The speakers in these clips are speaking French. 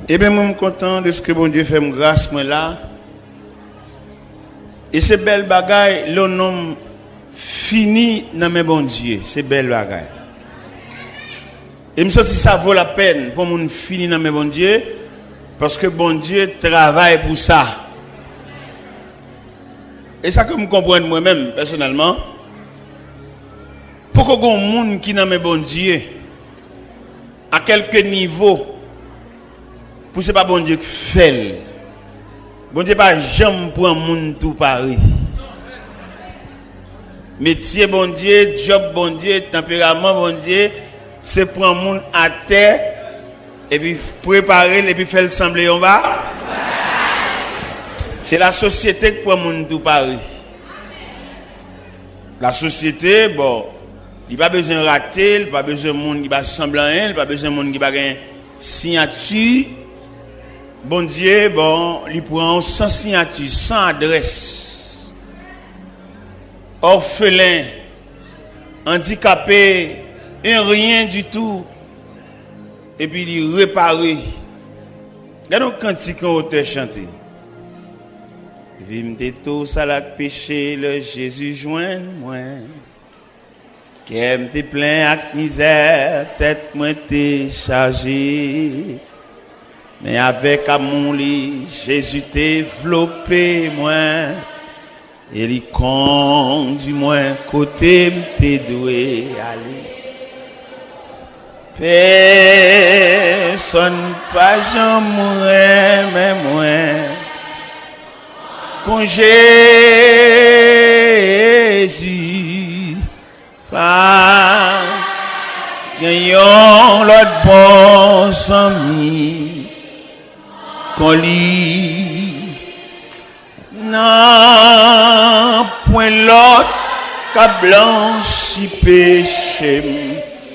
Eh bien, moi, je suis content de ce que bon Dieu fait me grâce, moi là. Et ces belles bagailles, le nom fini dans mes bon Dieu. Ces belles bagailles. Et je me sens que ça vaut la peine pour mon fini dans mes bon Dieu. Parce que bon Dieu travaille pour ça. Et ça que je comprends moi-même, personnellement. Pour que les gens qui dans mes bon Dieu, à quelques niveaux, pour ce pas bon Dieu qui fait. Bon Dieu pas jamais pour un monde tout pareil. Métier bon Dieu, job bon Dieu, tempérament bon Dieu, c'est pour un monde à terre et puis préparer et puis faire le sembler en bas. C'est la société qui pour un monde tout pareil. La société, bon, il n'y a pas besoin de rater, il n'y a pas besoin de monde qui va sembler rien, il n'y a pas besoin de monde qui va gagner signature. Bon Dieu, bon, il prend sans signature, sans adresse. Orphelin, handicapé, et rien du tout. Et puis il répare. Regardons quand on te chanter. Vim de tous à la péché, le Jésus joint moi. Qu'aime te plein avec misère, tête moi t'es chargé. Mais avec amour, Jésus développé moi. Et il conduit moi côté m'te doué aller. Personne pas jamais mais moi. Quand Jésus pas gagnons l'autre bon ami. Qu'on lit non point l'autre qu'a blanchi péché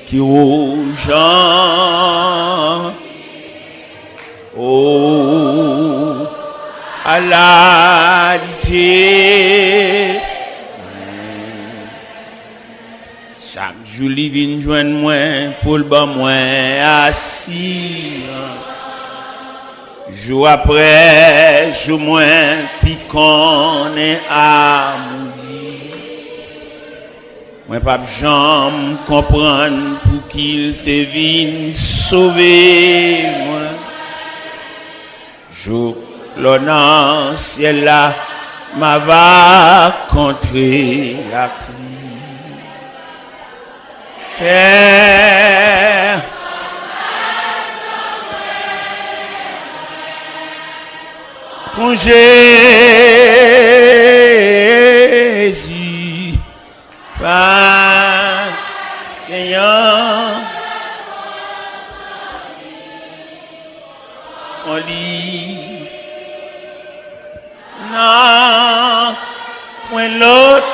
qui rouge oh à la lité chaque jour il vient joindre moi pour le bas moi assis. Jour après, jour moins, puis qu'on est à mourir. Moi, pas jamais comprendre pour qu'il te vienne sauver, moi. Jour, l'honneur, ciel là, m'a va contrer la pluie. Père, quand Jésus pas gagnant, on lit non, point l'autre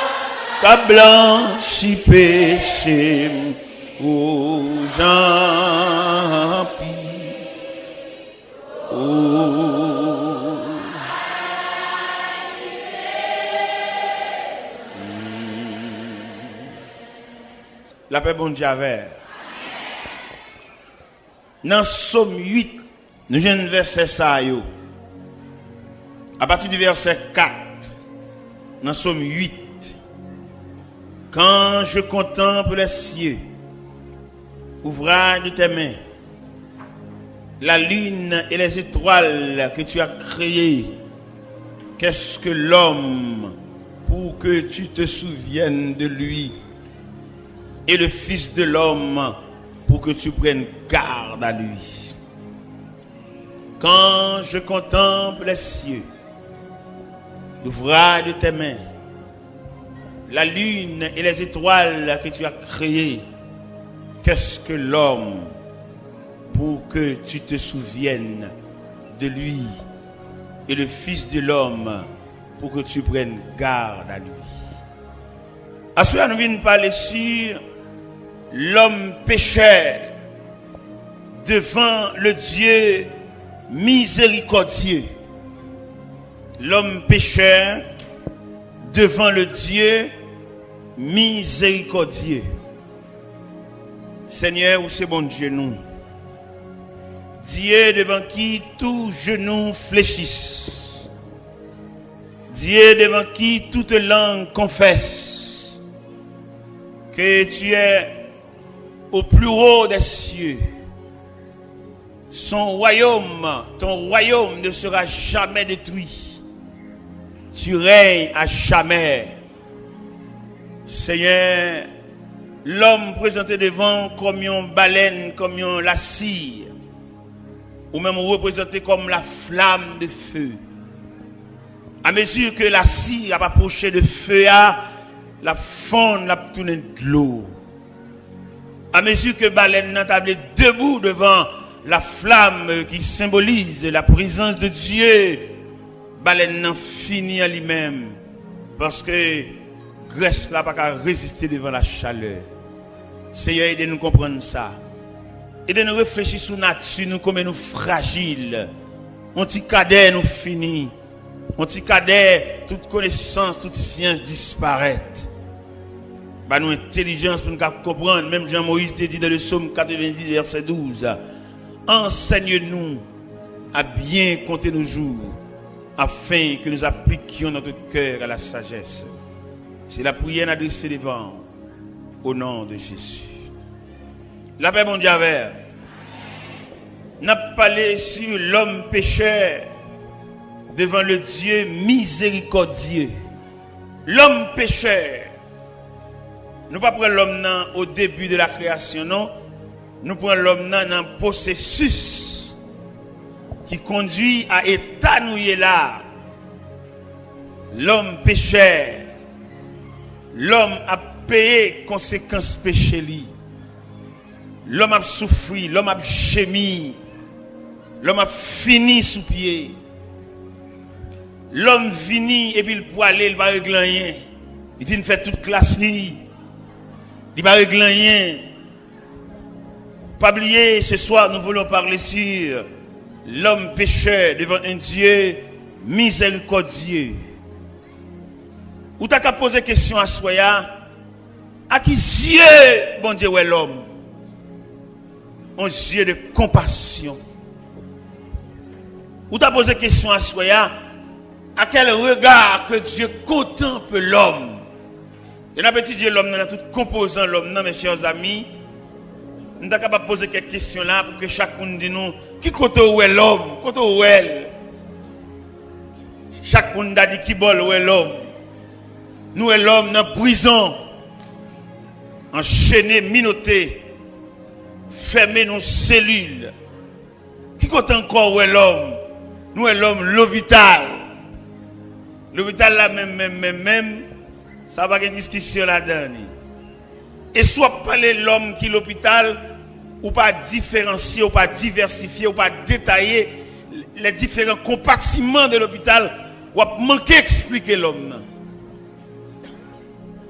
qu'a blanchi péché aux gens la paix bon Dieu avec. Dans Somme 8, nous avons un verset ça. À partir du verset 4, dans Somme 8, quand je contemple les cieux, ouvrage de tes mains, la lune et les étoiles que tu as créées, qu'est-ce que l'homme pour que tu te souviennes de lui? Et le Fils de l'homme pour que tu prennes garde à lui. Quand je contemple les cieux, l'ouvrage de tes mains, la lune et les étoiles que tu as créées, qu'est-ce que l'homme pour que tu te souviennes de lui? Et le Fils de l'homme pour que tu prennes garde à lui. À cela, nous venons parler sur l'homme pécheur devant le Dieu miséricordieux. L'homme pécheur devant le Dieu miséricordieux. Seigneur, où c'est bon Dieu nous. Dieu devant qui tout genou fléchisse. Dieu devant qui toute langue confesse que tu es au plus haut des cieux. Son royaume, ton royaume ne sera jamais détruit. Tu règnes à jamais. Seigneur, l'homme présenté devant comme une baleine, comme la cire, ou même représenté comme la flamme de feu. À mesure que la cire a approché de feu, la fonde la tourné de l'eau. À mesure que baleine n'a tablé debout devant la flamme qui symbolise la présence de Dieu, baleine n'a fini à lui-même parce que Grèce n'a pas qu'à résister devant la chaleur. Seigneur, aidez-nous comprendre ça. Aidez-nous réfléchir sur nature, nous comme nous fragiles. On petit cadet nous finit. On petit cadet, toute connaissance, toute science disparaît. Bah nous intelligence pour nous comprendre. Même Jean-Moïse te dit dans le psaume 90 verset 12. Enseigne-nous à bien compter nos jours, afin que nous appliquions notre cœur à la sagesse. C'est la prière adressée devant, au nom de Jésus. La paix mondiale. N'a parlé sur l'homme pécheur devant le Dieu miséricordieux. L'homme pécheur. Nous ne prenons pas l'homme au début de la création, non. Nous prenons l'homme dans un processus qui conduit à étanouir là. L'homme pécheur. L'homme a payé conséquences péché. L'homme a souffert, l'homme a gémi. L'homme a fini sous pied. L'homme vini et puis il peut aller, il va régler rien. Il vient faire toute classe. Il va régler rien. Pas oublier, ce soir nous voulons parler sur l'homme pécheur devant un Dieu miséricordieux. Ou t'as qu'à poser question à Soya, à qui Dieu, bon Dieu, est l'homme? Un Dieu de compassion. Ou t'as posé question à Soya, à quel regard que Dieu contemple l'homme? Il y a un petit Dieu, l'homme, dans tout composant l'homme, non, mes chers amis. Nous sommes capables de poser quelques questions là pour que chacun nous dise nous, qui côté où est l'homme? Côté où est? Chacun a dit qui bol où est l'homme? Nous est l'homme dans la prison, enchaîné, minoté, fermé dans nos cellules. Qui compte encore où est l'homme? Nous est l'homme, l'hôpital. L'hôpital là même, ça va y avoir une discussion là-dedans. Et soit parler l'homme qui est l'hôpital, ou pas différencier, ou pas diversifier, ou pas détailler les différents compartiments de l'hôpital, ou manquer d'expliquer l'homme.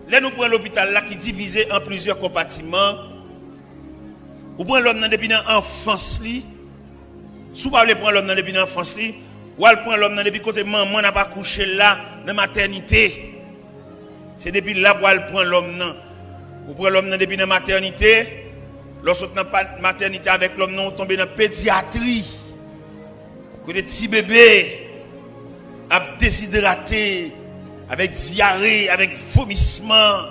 Là, nous prenons l'hôpital là qui est divisé en plusieurs compartiments. Ou prenons l'homme depuis l'enfance. Si vous voulez prendre l'homme depuis l'enfance, ou elle prend l'homme depuis côté maman n'a pas couché là, dans la maternité. C'est depuis là où elle prend l'homme. Vous prenez l'homme depuis la maternité. Lorsque vous n'avez pas de maternité avec l'homme, vous tombez dans la pédiatrie. Côté petit bébé a déshydraté, avec diarrhée, avec vomissement.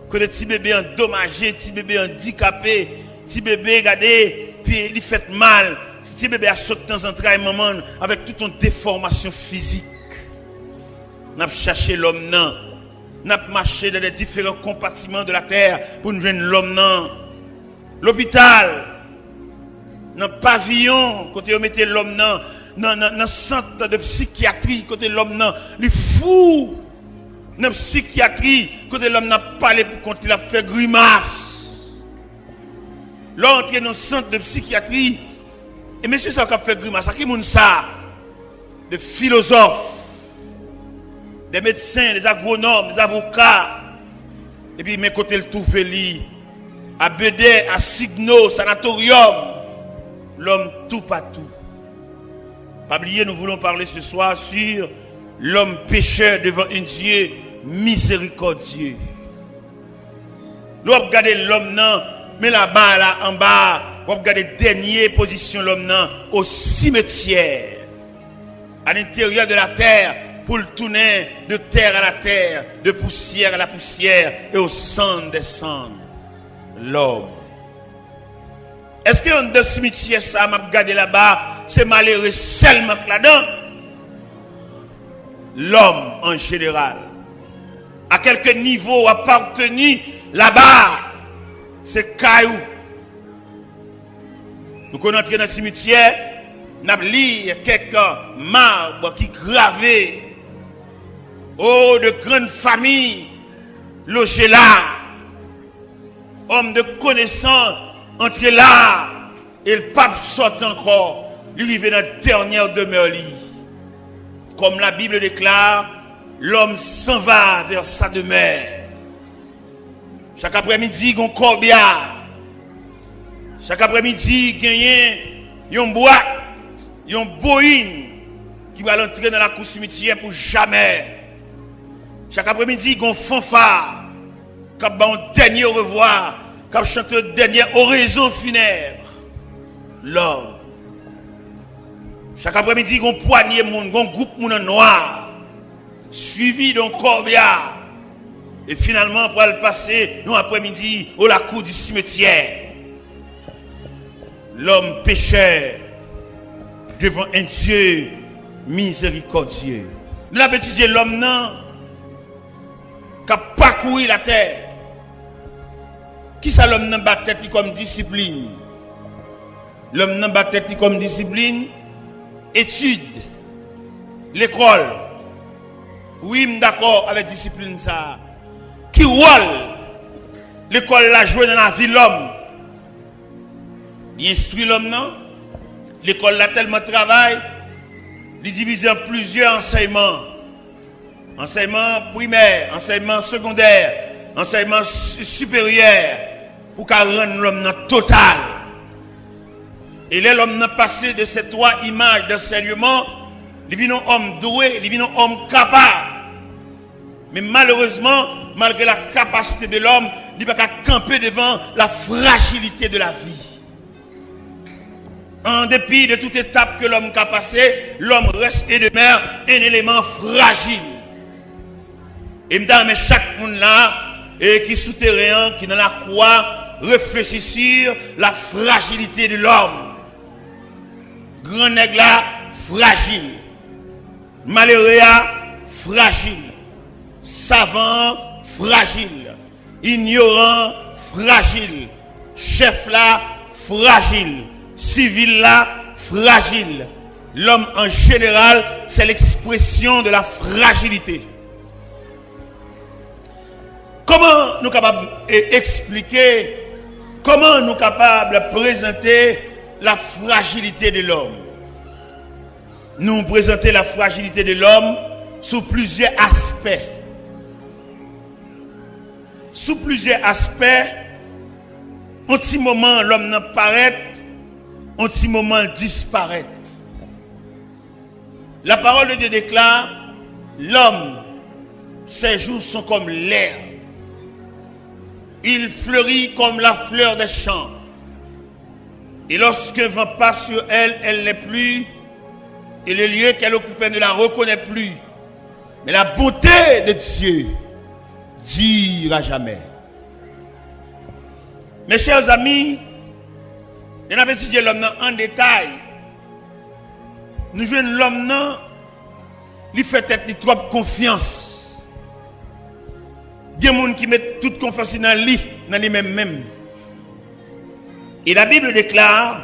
Que le petit bébé endommagé, petit bébé handicapé, petit bébé, regardez, puis il fait mal. Petit bébé a sauté dans un train maman avec toute une déformation physique. Nous avons cherché l'homme, nous avons marché dans les différents compartiments de la terre pour nous joindre l'homme. L'hôpital, dans le pavillon, quand on mettait l'homme dans le centre de psychiatrie, côté l'homme, les fous, dans la psychiatrie, côté l'homme n'a pas parlé pour quand il a fait grimace. L'entrée dans le centre de psychiatrie, et monsieur ça a fait grimace, à qui moun ça? Des philosophes, des médecins, des agronomes, des avocats, et puis mes côtés le trouve li, à Bédé, à Signo, sanatorium, l'homme tout partout. Pas oublier, nous voulons parler ce soir sur l'homme pécheur devant un Dieu miséricordieux. Nous regardons l'homme, non, mais là-bas, là, en bas, on regarde dernière position l'homme au cimetière, à l'intérieur de la terre, pour le tourner de terre à la terre, de poussière à la poussière et au sang des cendres. L'homme. Est-ce que dans le cimetière, ça m'a regardé là-bas, c'est malheureux seulement là-dedans? L'homme en général, à quelques niveaux appartenu là-bas, c'est caillou. Nous connaissons dans le cimetière, nous avons lu quelques marbres qui gravaient. Oh, de grandes familles logées là. Hommes de connaissance entre là. Et le pape sort encore. Il vivait dans la dernière demeure. Comme la Bible déclare, l'homme s'en va vers sa demeure. Chaque après-midi, il y a un corbillard. Chaque après-midi, il y a une boîte, il y a une boïne qui va entrer dans la cour cimetière pour jamais. Chaque après-midi, il y a un fanfare qui va un dernier au revoir, qui va chanter une dernière oraison funèbre. L'homme. Chaque après-midi, il y a un poignée de monde, un groupe de noir, suivi d'un corbillard. Et finalement, pour aller passer un après-midi au la cour du cimetière. L'homme pécheur devant un Dieu miséricordieux. Nous avons étudié l'homme qui a parcouru la terre. Qui ça l'homme n'a pas tête comme discipline? L'homme n'a pas tête comme discipline. Étude. L'école. Oui, je suis d'accord avec discipline ça. Qui rôle l'école l'a joué dans la vie de l'homme? Il instruit l'homme, non? L'école a tellement de travail, il divise en plusieurs enseignements. Enseignement primaire, enseignement secondaire, enseignement supérieur, pour qu'à rendre l'homme total. Et là, l'homme n'a passé de ces trois images d'enseignement, il vit un homme doué, il vit un homme capable. Mais malheureusement, malgré la capacité de l'homme, il ne peut pas camper devant la fragilité de la vie. En dépit de toute étape que l'homme a passée, l'homme reste et demeure un élément fragile. Et mais chaque monde là, et qui souterrain, qui dans la croix, réfléchit sur la fragilité de l'homme. Grand nègre là, fragile. Malheureux fragile. Savant, fragile. Ignorant, fragile. Chef là, fragile. Civil là, fragile. L'homme en général, c'est l'expression de la fragilité. Comment nous sommes capables d'expliquer, comment nous sommes capables de présenter la fragilité de l'homme? Nous présentons la fragilité de l'homme sous plusieurs aspects. Sous plusieurs aspects, un petit moment l'homme n'apparaît, un petit moment disparaît. La parole de Dieu déclare, l'homme, ses jours sont comme l'air. Il fleurit comme la fleur des champs. Et lorsque vent passe sur elle, elle n'est plus. Et le lieu qu'elle occupait ne la reconnaît plus. Mais la bonté de Dieu dure à jamais. Mes chers amis, nous avons étudié l'homme en détail. Nous jouons l'homme, il fait être trop confiance. Il y a des gens qui mettent toute confiance dans lui-même. Et la Bible déclare,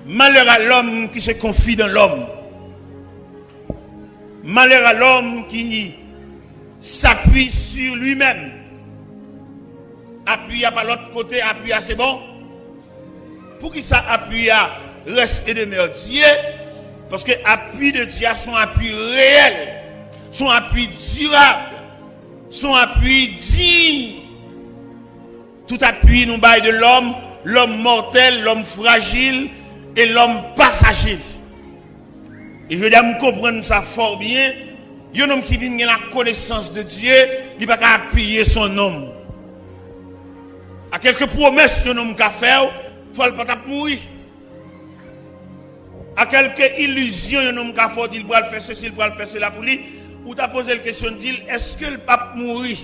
malheur à l'homme qui se confie dans l'homme. Malheur à l'homme qui s'appuie sur lui-même. Appuie à par l'autre côté, appuie à c'est bon. Pour qui ça appuie à reste et demeure Dieu? Parce que l'appui de Dieu, son appui réel, son appui durable, son appui digne. Tout appui nous baille de l'homme, l'homme mortel, l'homme fragile et l'homme passager. Et je dois me comprendre ça fort bien. Un homme qui vient de la connaissance de Dieu, il ne peut pas appuyer son homme. À quelques promesses que un homme a fait, faut pas mourir. À quelques illusions, un homme qui a fait, il va le faire ceci, il va le faire cela pour lui. Ou t'as posé la question, dit, est-ce que le pape mourit?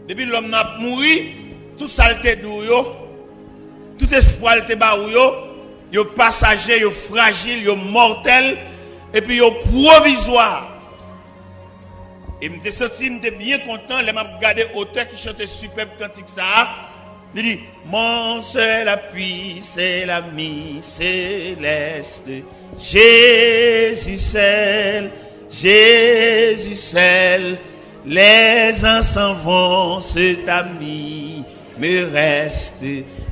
Depuis l'homme n'a pas mouru, tout saleté d'où tout espoir te barou yo passager, yo fragile, yo mortel, et puis yo provisoire. Et me senti bien content, les m'a regardé auteur qui chantait superbe cantique ça. Il dit, mon seul appui, c'est l'ami céleste. Jésus seul, Jésus seul. Les uns s'en vont, cet ami me reste.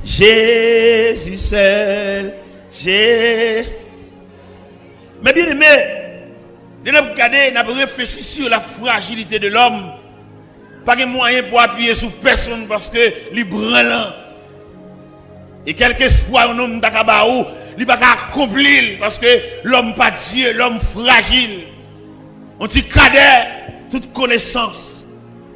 Jésus seul, Mais bien aimé, nous avons regardé, nous avons réfléchi sur la fragilité de l'homme. Pas de moyen pour appuyer sur personne parce que les branlant. Et quelque espoir un homme d'Akabaou, il ne peut pas accomplir parce que l'homme pas Dieu, l'homme fragile. On dit cadet, toute connaissance.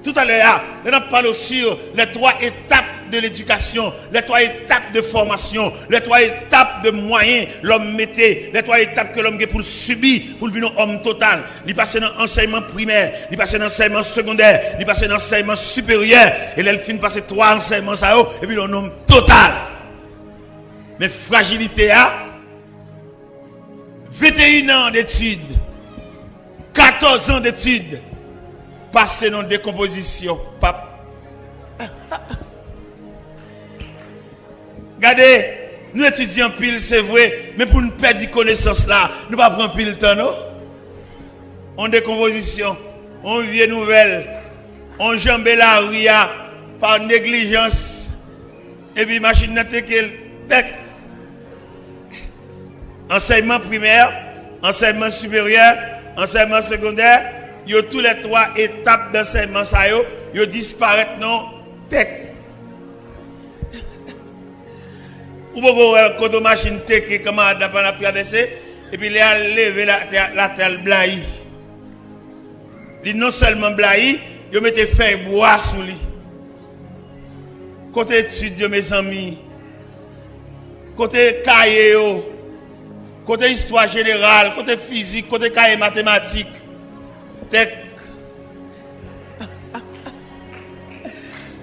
Tout à l'heure, nous avons parlé sur les 3 étapes de l'éducation, les 3 étapes de formation, les 3 étapes de moyens l'homme mettait, les 3 étapes que l'homme a pour subir, pour devenir homme total. Il passe dans l'enseignement primaire, il passe dans l'enseignement secondaire, il passe dans l'enseignement supérieur, et là, il finit passer 3 enseignements, ça, et puis l'homme homme total. Mais fragilité, 21 ans d'études, 14 ans d'études, passé dans décomposition, pape. Regardez, nous étudions pile, c'est vrai, mais pour nous perdre de connaissance là, nous ne pas prendre pile temps, non? On décomposition, on vieille nouvelle, on jambe la ria par négligence, et puis machine n'a tech. Enseignement primaire, enseignement supérieur, enseignement secondaire, il y a tous les 3 étapes d'enseignement, ça y disparaissent, non? Tech. Ou beaucoup quand machine tech comment on a traversé et puis il a levé la terre blaï. Il non seulement blaï, il mettait feuille bois sous lui. Côté études mes amis, côté cahier, côté histoire générale, côté physique, côté cahier mathématiques, tech.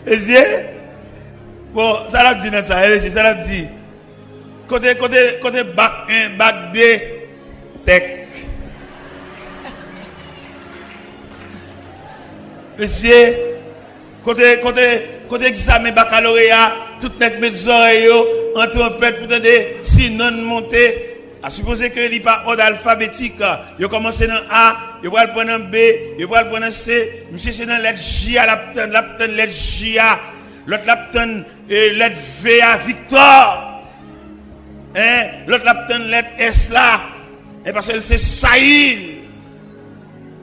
Et bon, ça l'a dit dans ça, ça l'a dit. Côté bac 1, bac 2, tech. Monsieur, côté examen baccalauréat, tout net met des oreilles, en trompette pour donner si non monter. À supposer que il n'est pas ordre alphabétique, il commence dans A, il va le prendre en B, il va le prendre en C, monsieur c'est dans lettre J à l'apton lettre J à, l'autre l'apton lettre V à Victor. Hein, l'autre l'apton lettre S là, et parce que c'est Saïl.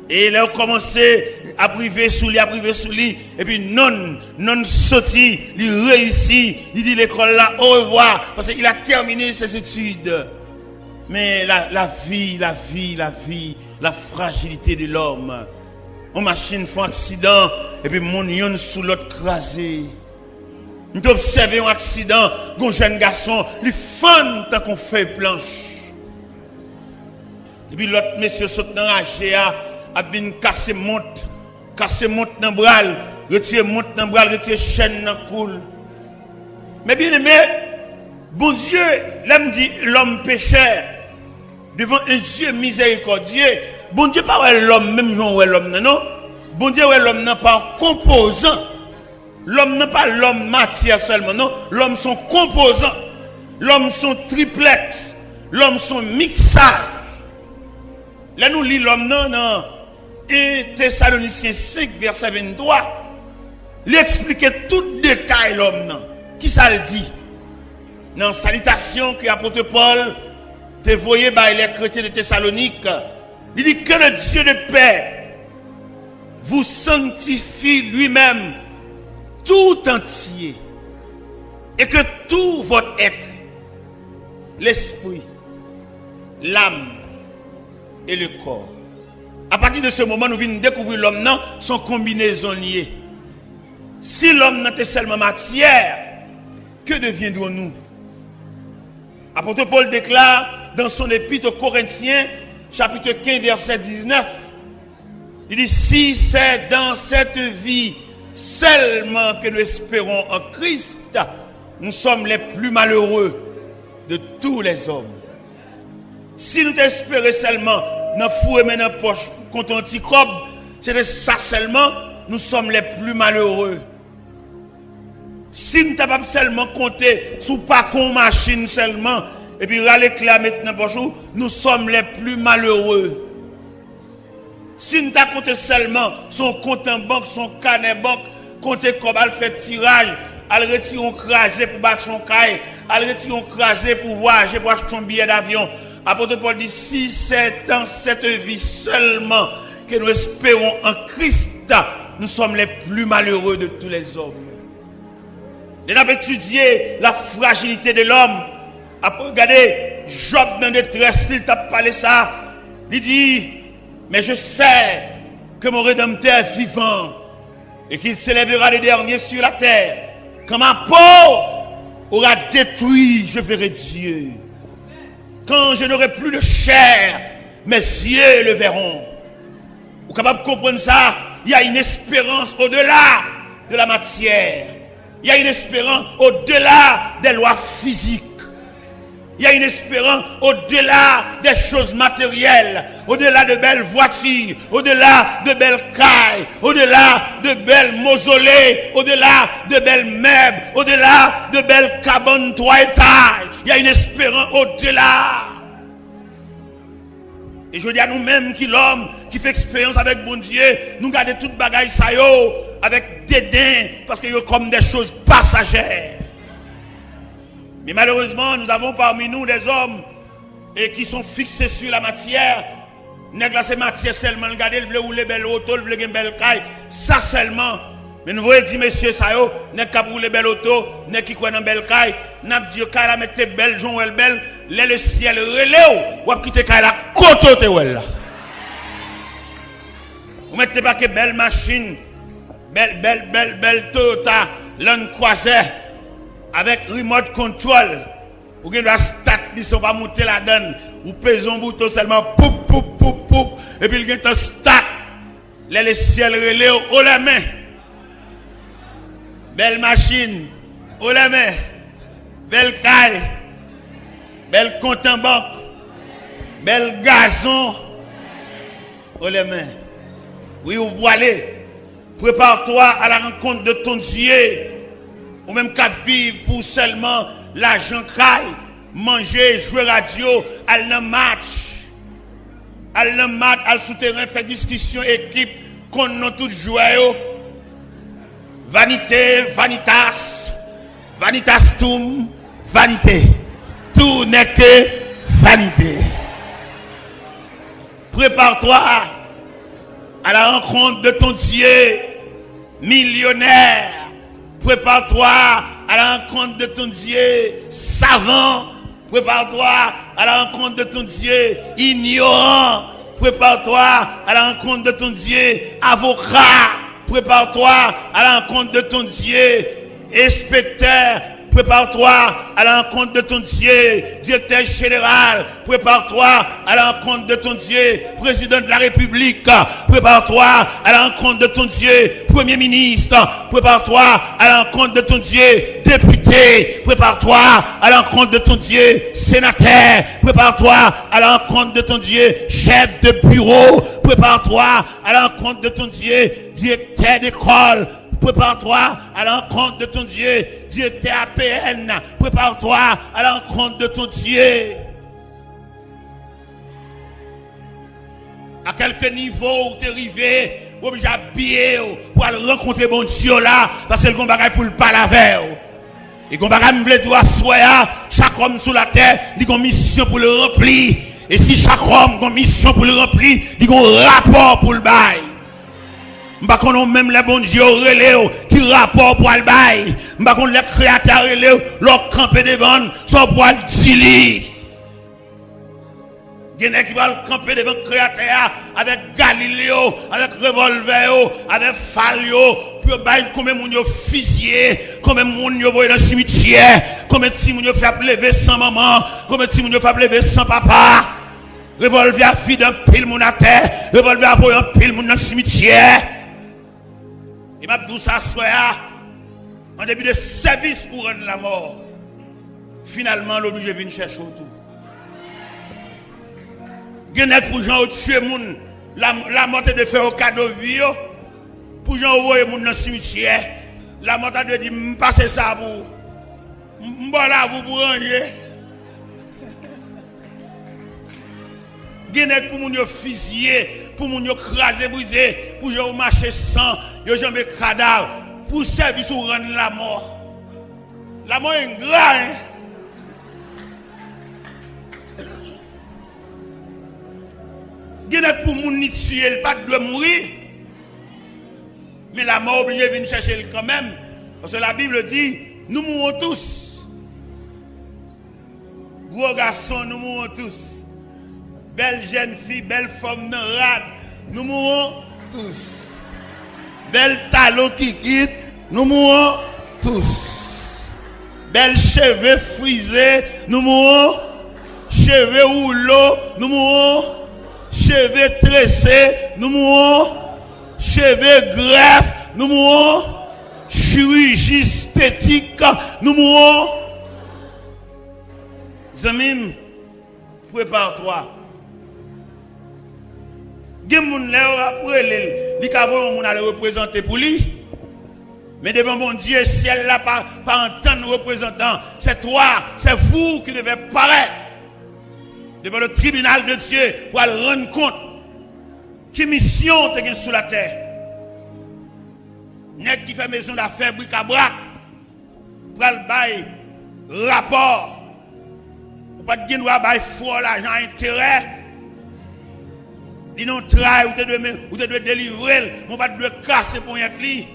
Et il a commencé à priver sous lui, et puis non sorti, il réussit, il dit l'école là, au revoir, parce qu'il a terminé ses études. Mais la vie, la fragilité de l'homme. On machine font accident, et puis mon yon sous l'autre crasé. Nous observons un accident, un jeune garçon, il fun tant qu'on fait planche. Et puis l'autre monsieur saute dans la GA, a bien cassé monte dans le bras, retire monte dans le bras, retire chaîne dans le cou. Mais bien aimé, bon Dieu, l'homme dit l'homme pécheur, devant un Dieu miséricordieux, bon Dieu pas l'homme, même l'homme, non? Bon Dieu, l'homme n'a pas composant. L'homme n'est pas l'homme matière seulement, non? L'homme sont composants. L'homme sont triplex. L'homme sont mixage. Là, nous lisons l'homme, non? Et Thessaloniciens 5, verset 23. Il explique tout détail l'homme, non? Qui ça le dit? Dans salutation que l'apôtre Paul te voyait par les chrétiens de Thessalonique. Il dit que le Dieu de paix vous sanctifie lui-même tout entier, et que tout votre être, l'esprit, l'âme et le corps, à partir de ce moment, nous venons découvrir l'homme, non, son combinaison liée. Si l'homme n'était seulement matière, que deviendrons-nous? Apôtre Paul déclare dans son épître aux Corinthiens, chapitre 15, verset 19, il dit, si c'est dans cette vie seulement que nous espérons en Christ, nous sommes les plus malheureux de tous les hommes. Si nous espérons seulement dans fou et dans la poche contre un petit crobe, c'est de ça seulement, nous sommes les plus malheureux. Si nous sommes seulement compter sous pas qu'on machine seulement, et puis râler là maintenant bonjour, nous sommes les plus malheureux. Si nous avons compté seulement son compte en banque, son carnet banque, compter comme elle fait tirage, elle retire un crasé pour battre son caille, elle retire un crasé pour voyager, pour acheter son billet d'avion. Apôtre Paul dit, si c'est dans cette vie seulement que nous espérons en Christ, nous sommes les plus malheureux de tous les hommes. Nous avons étudié la fragilité de l'homme. Après, regardez, Job dans la détresse, il t'a parlé ça. Il dit, mais je sais que mon Rédempteur est vivant et qu'il s'élèvera les derniers sur la terre. Quand ma peau aura détruit, je verrai Dieu. Quand je n'aurai plus de chair, mes yeux le verront. Vous êtes capable de comprendre ça? Il y a une espérance au-delà de la matière. Il y a une espérance au-delà des lois physiques. Il y a une espérance au-delà des choses matérielles, au-delà de belles voitures, au-delà de belles cailles, au-delà de belles mausolées, au-delà de belles meubles, au-delà de belles cabanes 3 étages. Il y a une espérance au-delà. Et je dis à nous-mêmes qui l'homme qui fait expérience avec bon Dieu, nous gardons toute bagaille ça yo avec dédain parce que yo comme des choses passagères. Mais malheureusement, nous avons parmi nous des hommes et qui sont fixés sur la matière. N'est pas la matière seulement, regardez, le rouler belle auto, le une belle caille, ça seulement. Mais nous voulons dire, messieurs, ça yo, n'est pas rouler belle auto, n'est qui croit dans belle caille, n'a pas dit, caille la mette belle, Jean ou elle belle, le ciel relève, ou quitter caille la côte ou elle là. Vous mettez pas que belle machine, belle Toyota, l'un croisé, avec remote control, ou que la stat, ils ne sont pas montés la donne, ou pèsez un bouton seulement, poup, poup, poup, poup, et puis il y a un stat, le ciel relève, haut la main. Belle machine, haut la main, belle caille, belle compte en banque, belle gazon, haut la main. Oui, ou aller, prépare-toi à la rencontre de ton Dieu. Ou même qu'à vivre pour seulement l'argent caille, manger, jouer radio, aller dans match, aller souterrain, faire discussion, équipe, qu'on n'a tous joué. Vanité, vanitas, vanitastum, vanité. Tout n'est que vanité. Prépare-toi à la rencontre de ton Dieu millionnaire. Prépare-toi à la rencontre de ton Dieu savant. Prépare-toi à la rencontre de ton Dieu ignorant. Prépare-toi à la rencontre de ton Dieu avocat. Prépare-toi à la rencontre de ton Dieu inspecteur. Prépare-toi à la rencontre de ton Dieu, directeur général. Prépare-toi à la rencontre de ton Dieu, président de la République. Prépare-toi à la rencontre de ton Dieu, premier ministre. Prépare-toi à la rencontre de ton Dieu, député. Prépare-toi à la rencontre de ton Dieu, sénateur. Prépare-toi à la rencontre de ton Dieu, chef de bureau. Prépare-toi à la rencontre de ton Dieu, directeur d'école. Prépare-toi à la rencontre de ton Dieu, directeur APN. Prépare-toi à la rencontre de ton Dieu. À quelques niveaux où tu es arrivé, ou obligé habiller pour aller rencontrer bon Dieu là, parce que le combat pour le parler avec. Et le combat me doit soya, chaque homme sur la terre, il a une mission pour le remplir. Et si chaque homme a une mission pour le remplir, il a un rapport pour le bail. M'pa konon même les bons dieux relève qui rapport pour le bail. M'pa konon les créateurs relève leur camper devant soit pour le dili. Il y a qui va camper devant le créateur avec Galiléo, avec revolver, avec Falio, pour bailler combien de gens fusillés, combien de gens voyés dans le cimetière, combien de gens fait lever sans maman, combien de gens fait lever sans papa. Revolver a fait d'un pile mon à terre, revolver a voyé un pile mon dans le cimetière. Il m'a dit ça soir, en début de service pour rendre la mort. Finalement, l'obligé vient chercher autour. Genek pour gens tuer moun la mort de faire au cadeau vie pour gens envoyer moun dans le cimetière la mort de dire passer ça pour m'bola vous pour ranger Genek pour moun yo fusiller pour moun yo craser briser pour gens marcher sans yo jamais cadavre pour service ou rendre la mort est grave Genek pour moun ni tuer, pas de mourir. Mais la mort obligée de venir chercher quand même. Parce que la Bible dit, nous mourons tous. Gros garçon, nous mourons tous. Belle jeune fille, belle femme rade, nous mourons tous. Belle talon qui quitte, nous mourons tous. Belle cheveux frisés, nous mourons. Cheveux rouleaux, nous mourons. Cheveux tressés, nous mourons. Cheveux greffes, nous mourons. Chirurgie esthétique, nous mourons. Zamim, prépare-toi. Gen moun lè après li ka voye moun aller représenter pour lui. Mais devant mon Dieu, ciel là pas entendre représentant, c'est toi, c'est vous qui devez paraître devant le tribunal de Dieu pour aller rendre compte qui mission te gen sous la terre. Nèg qui fait maison d'affaires bric-à-brac pour aller bail rapport ou pas de droit bail fort l'argent intérêt. Ils non travail ou te doit délivrer, mon pas de casser pour y li.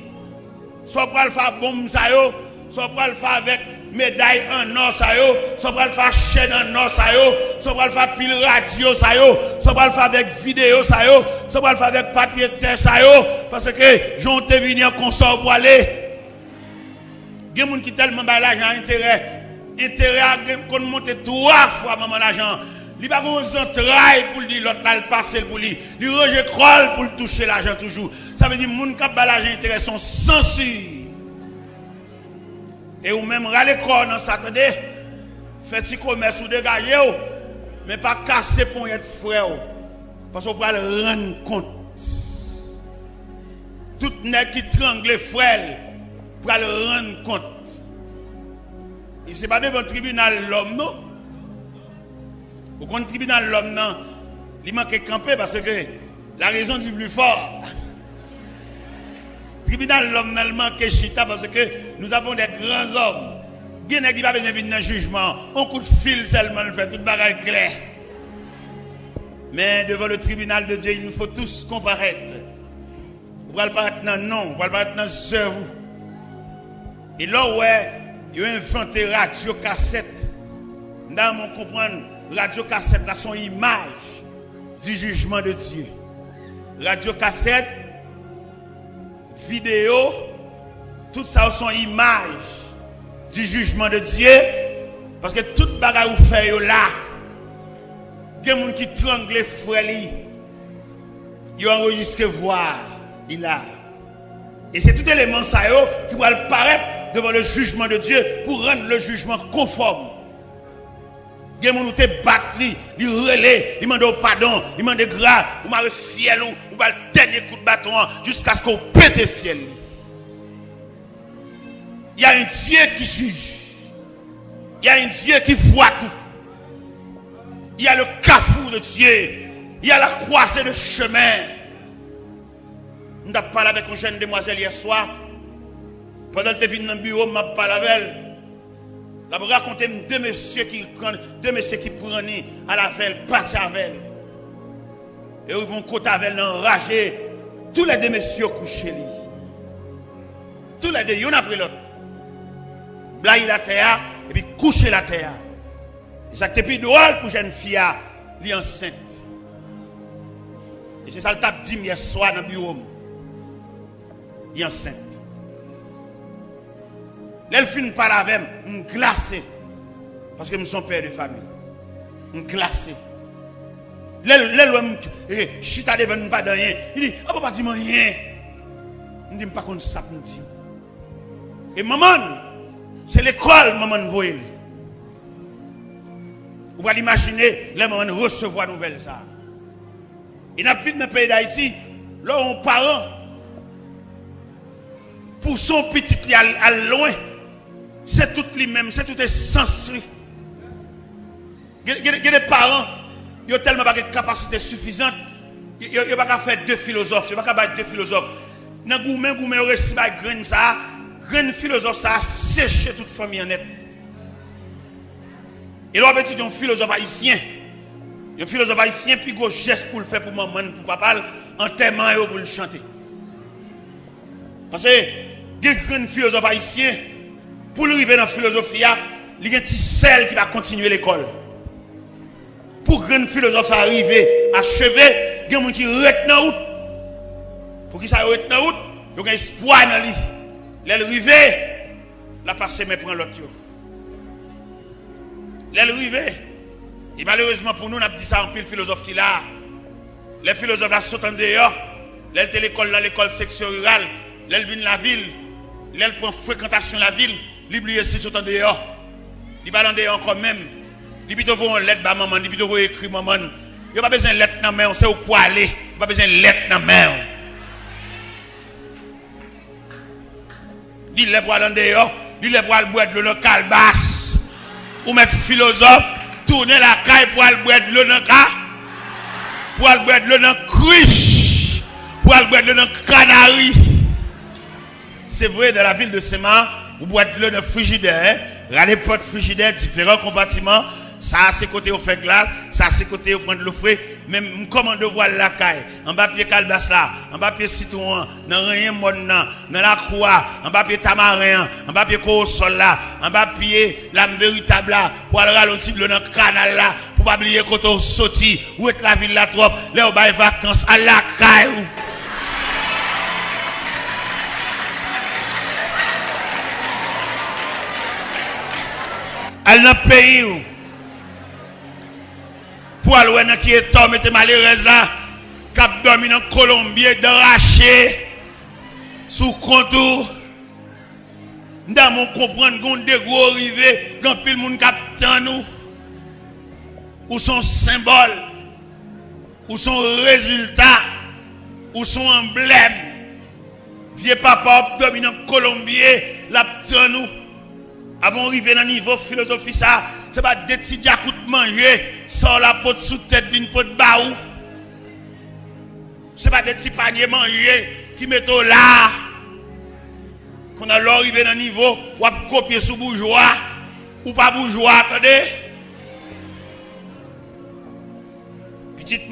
Soit pour le faire bombe ça yo, soit pour le faire avec médaille en or ça yo, soit pour le faire chaîne en or ça yo, soit pour le faire pile radio ça yo, soit pour le faire avec vidéo ça yo, soit pour le faire avec papier terre ça yo, parce que j'ont te venir en consort pour aller. Gen moun qui tellement ba l'argent intérêt à qu'on monte 3 fois maman l'argent. Il va pas entrailles pour lui l'autre là le passer pour lui. Il rejet crolle pour toucher l'argent toujours. Ça veut dire moun qui ba l'argent intérêt sont censure. Et ou même râler corps dans ça attendez. Fait petit commerce ou dégager mais pas casser pour être frère parce qu'on va le rendre compte. Tout nèg qui trangle frère pour le rendre compte. Et c'est pas devant le tribunal l'homme non. Au compte tribunal l'homme non, il manque camper parce que la raison du plus fort. Tribunal l'homme il manque chita parce que nous avons des grands hommes. Bien qui va venir dans le jugement, on coup de fil seulement le fait toute bagarre clair. Mais devant le tribunal de Dieu, il nous faut tous comparaître. On va le paraître dans non, on va le paraître dans cerveau. Et là ouais, il a inventé radio cassette. Dans mon comprendre radio cassette là son image du jugement de Dieu. Radio cassette, vidéo, tout ça sont images du jugement de Dieu. Parce que toute bagarre ou fait là, il y a des gens qui tranglent les frères, ils ont enregistré voir, il a. Et c'est tout élément ça qui va paraître devant le jugement de Dieu pour rendre le jugement conforme. Il y a des gens qui te battent, ils relèvent, ils demandent pardon, ils demandent grâce, ou m'avez fiel ou va le dernier coup de bâton jusqu'à ce qu'on pète fiel. Il y a un Dieu qui juge. Il y a un Dieu qui voit tout. Il y a le carrefour de Dieu. Il y a la croisée de chemin. Nous avons parlé avec une jeune demoiselle hier soir. Pendant que tu es venu dans le bureau, je m'ai parlé avec elle. Je vais raconter deux messieurs qui prennent à la veille, partent avec elle. Et ils vont côté avec elle, enragés. Tous les deux messieurs couchés. Tous les deux, l'un après l'autre. Blaye la terre, et puis coucher la terre. Et ça, c'est plus drôle pour une jeune fille. elle est enceinte. Et c'est ça le tape dit hier soir dans le bureau. Elle est enceinte. Elle finit par avec moi, je suis glacé. Parce que je suis père de famille. Je suis glacé. Je suis allé devant pas de rien. Il dit, ah, papa, dis-moi rien. Je ne dis pas qu'on ça me dit. Et maman, c'est l'école, maman, voyez. Vous pouvez imaginer, les mamans recevoir nouvelle ça. Et dans le pays d'Haïti, là, on parent, pour son petit à loin, c'est tout lui-même, c'est tout essentiel. Il y a des parents, ils ont tellement pas de capacité suffisante, ils n'ont pas faire deux philosophes, ils n'ont pas faire deux philosophes. Dans le gourmet, ils ont reçu la graine, ça, graine philosophe, ça a séché toute famille en net. Et là, on va dire un philosophe haïtien. Un philosophe haïtien, puis gros geste pour le faire pour maman, pour papa, enterrement et pour le chanter. Parce que, il y a un grand philosophe haïtien, pour lui arriver dans la philosophie, il y a un petit sel qui va continuer l'école. Pour grand philosophe ça arriver, achever, il y a un monde qui reste dans la route. Pour qu'il ça reste dans la route, il y a un espoir dans lui. L'arriver, la passe mais prend l'autre. L'arriver, et malheureusement pour nous, on a dit ça en pile philosophe qui là. Les philosophes là sautent en dehors. L'elle était l'école dans l'école section rurale. L'elle vient de la ville. L'elle prend fréquentation de la ville. L'oublier si sautent en dehors. Il va en dehors encore même. Il plutôt vous une lettre à maman. Il plutôt vous écrit maman. Il n'y a pas besoin de lettre dans la main. On sait où pour aller. Il n'y a pas besoin de lettre dans la main. Il est pour aller en dehors. Il est pour aller boire de l'eau dans le calebasse. Ou mettre philosophe. Tourner la caille pour aller boire de l'eau dans le cas. Pour aller boire de l'eau dans le cruche. Pour aller boire de l'eau dans le canari. C'est vrai, dans la ville de Sema, vous boivez de l'eau dans le frigidaire. Regardez les portes frigidaires, différents compartiments. Ça a ses côtés, on fait glace. Ça a ses côtés, on prend de l'eau fraîche. Même, on commande de boire la caille. En bas, pied calebasse là. En bas, pied citron. Dans rien, mon dans la croix. En bas, pied tamarin. En bas, pied corosol là. En bas, pied l'âme véritable là. Pour aller ralentir de l'eau dans le canal là. Pour pas oublier quand on sortit. Où est la ville là trop. Là, on va les vacances à la caille. Elle n'a pays où pour aller qui est tombé, mettez malheureuse là, cap dormi dans Colombie, d'arracher sous contour. Dans mon comprendre qu'on des gros arrivé, quand pile monde cap nous, ou son symbole, ou son résultat, ou son emblème. Vieux papa dormi dans Colombie, la nous. Avant d'arriver dans le niveau philosophie, ça, c'est pas des petits diacoutes manger, sans la peau sous tête d'une peau de baou. C'est pas des petits paniers manger qui mettent là. Qu'on a l'arrivée dans le niveau, ou à copier sous bourgeois, ou pas bourgeois, attendez. Petite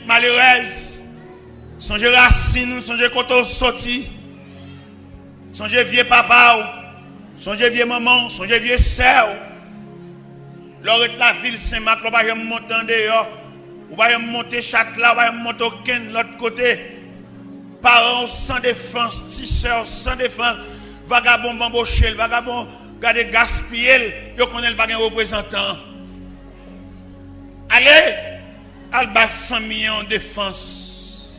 malheureuse. Songez racine, songez quand on sorti. Songez vieux papa. Songez vieux maman, songez vieux sœur. L'autre la ville Saint-Marc, on va monter en dehors. On va monter Châtelet, on va monter au Ken, de l'autre côté. Parents sans défense, tisseurs sans défense. Vagabond bamboché, vagabond gardé gaspillé, yo connaît pas un représentant. Allez, alba famille en défense.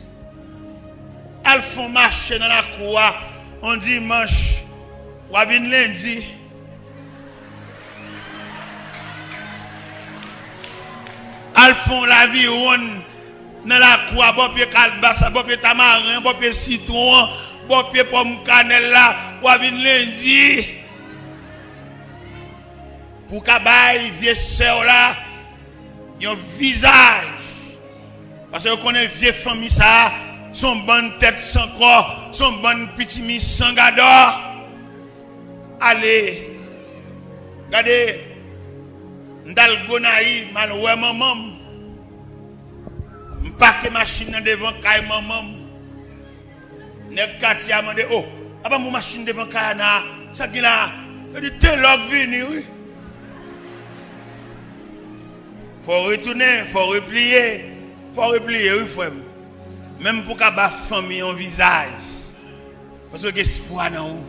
Al font marcher dans la cour on dimanche. Ou à venir lundi. Al font la vie dans la cour, bon pied calbassa, bon pied tamarin, bon pied citron, bon pied pomme cannelle là, ou à venir lundi. Pour qu'abaye vieux sœur là, y a un visage. Parce que vous connaissez vieux famille ça, son bonne tête sans corps, son bonne petit mis sans gador. Allez, regardez, m'dal gonaï, mal ouais maman, m'paque machine devant kay maman, nek Katia m'a dit oh, aba mon machine devant kay na, ça qui là, il dit tel log vini oui. Faut retourner, faut replier, oui, frère. Même pour qu'à la famille en visage. Parce que l'espoir dans vous.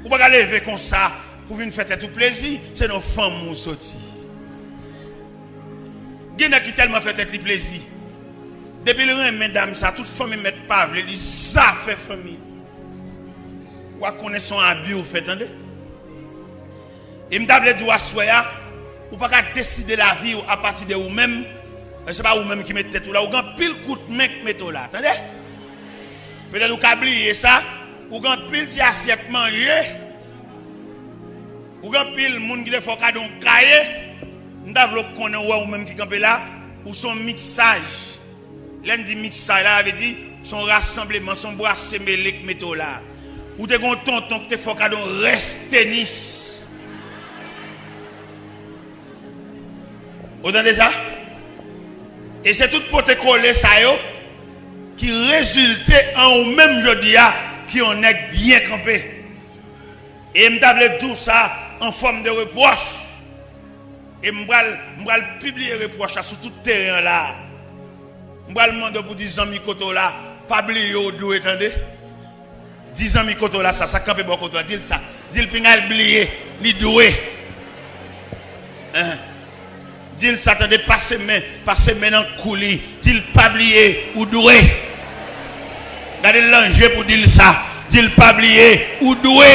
Vous ne pouvez pas lever comme ça pour venir faire tout plaisir. C'est nos femmes qui sont sorties. Il y a qui tellement fait tout plaisir. Depuis le rein, mesdames, ça, toute famille ne met pas. Vous dites, ça fait famille. Vous connaissez son abus, vous faites, attendez. Et je me dis, vous ne pouvez pas décider la vie à partir de vous-même. Ce n'est pas vous-même qui mettez tout là. Vous avez pile coup de main qui mettez là. Attendez? Peut-être que vous avez oublié ça. Vous avez pile de assiette manger. Vous avez pile de monde qui fait cadeau cahier. Vous avez vous-même qui campez là. Ou son mixage. Lundi mixage là, avait dit son rassemblement, son bois semélé qui mettez là. Ou te gon tonton qui te fait cadeau reste tennis. Vous entendez ça? Et c'est tout pour te coller ça yo qui résultait en ou même jeudi qui on est bien campé. Et m'table tout ça en forme de reproche. Et m'bral publier reproche sur tout terrain là. M'bral demander pour 10 ans mi koto là, pas oublier au dou attendez. 10 ans mi koto là ça campé bon koto dit ça. Dit pingal oublier, li doué. Dit ça attendez passer main en coulis, dit pas oublier ou doué. Regardez l'enjeu pour dire ça, dit pas oublier ou doué.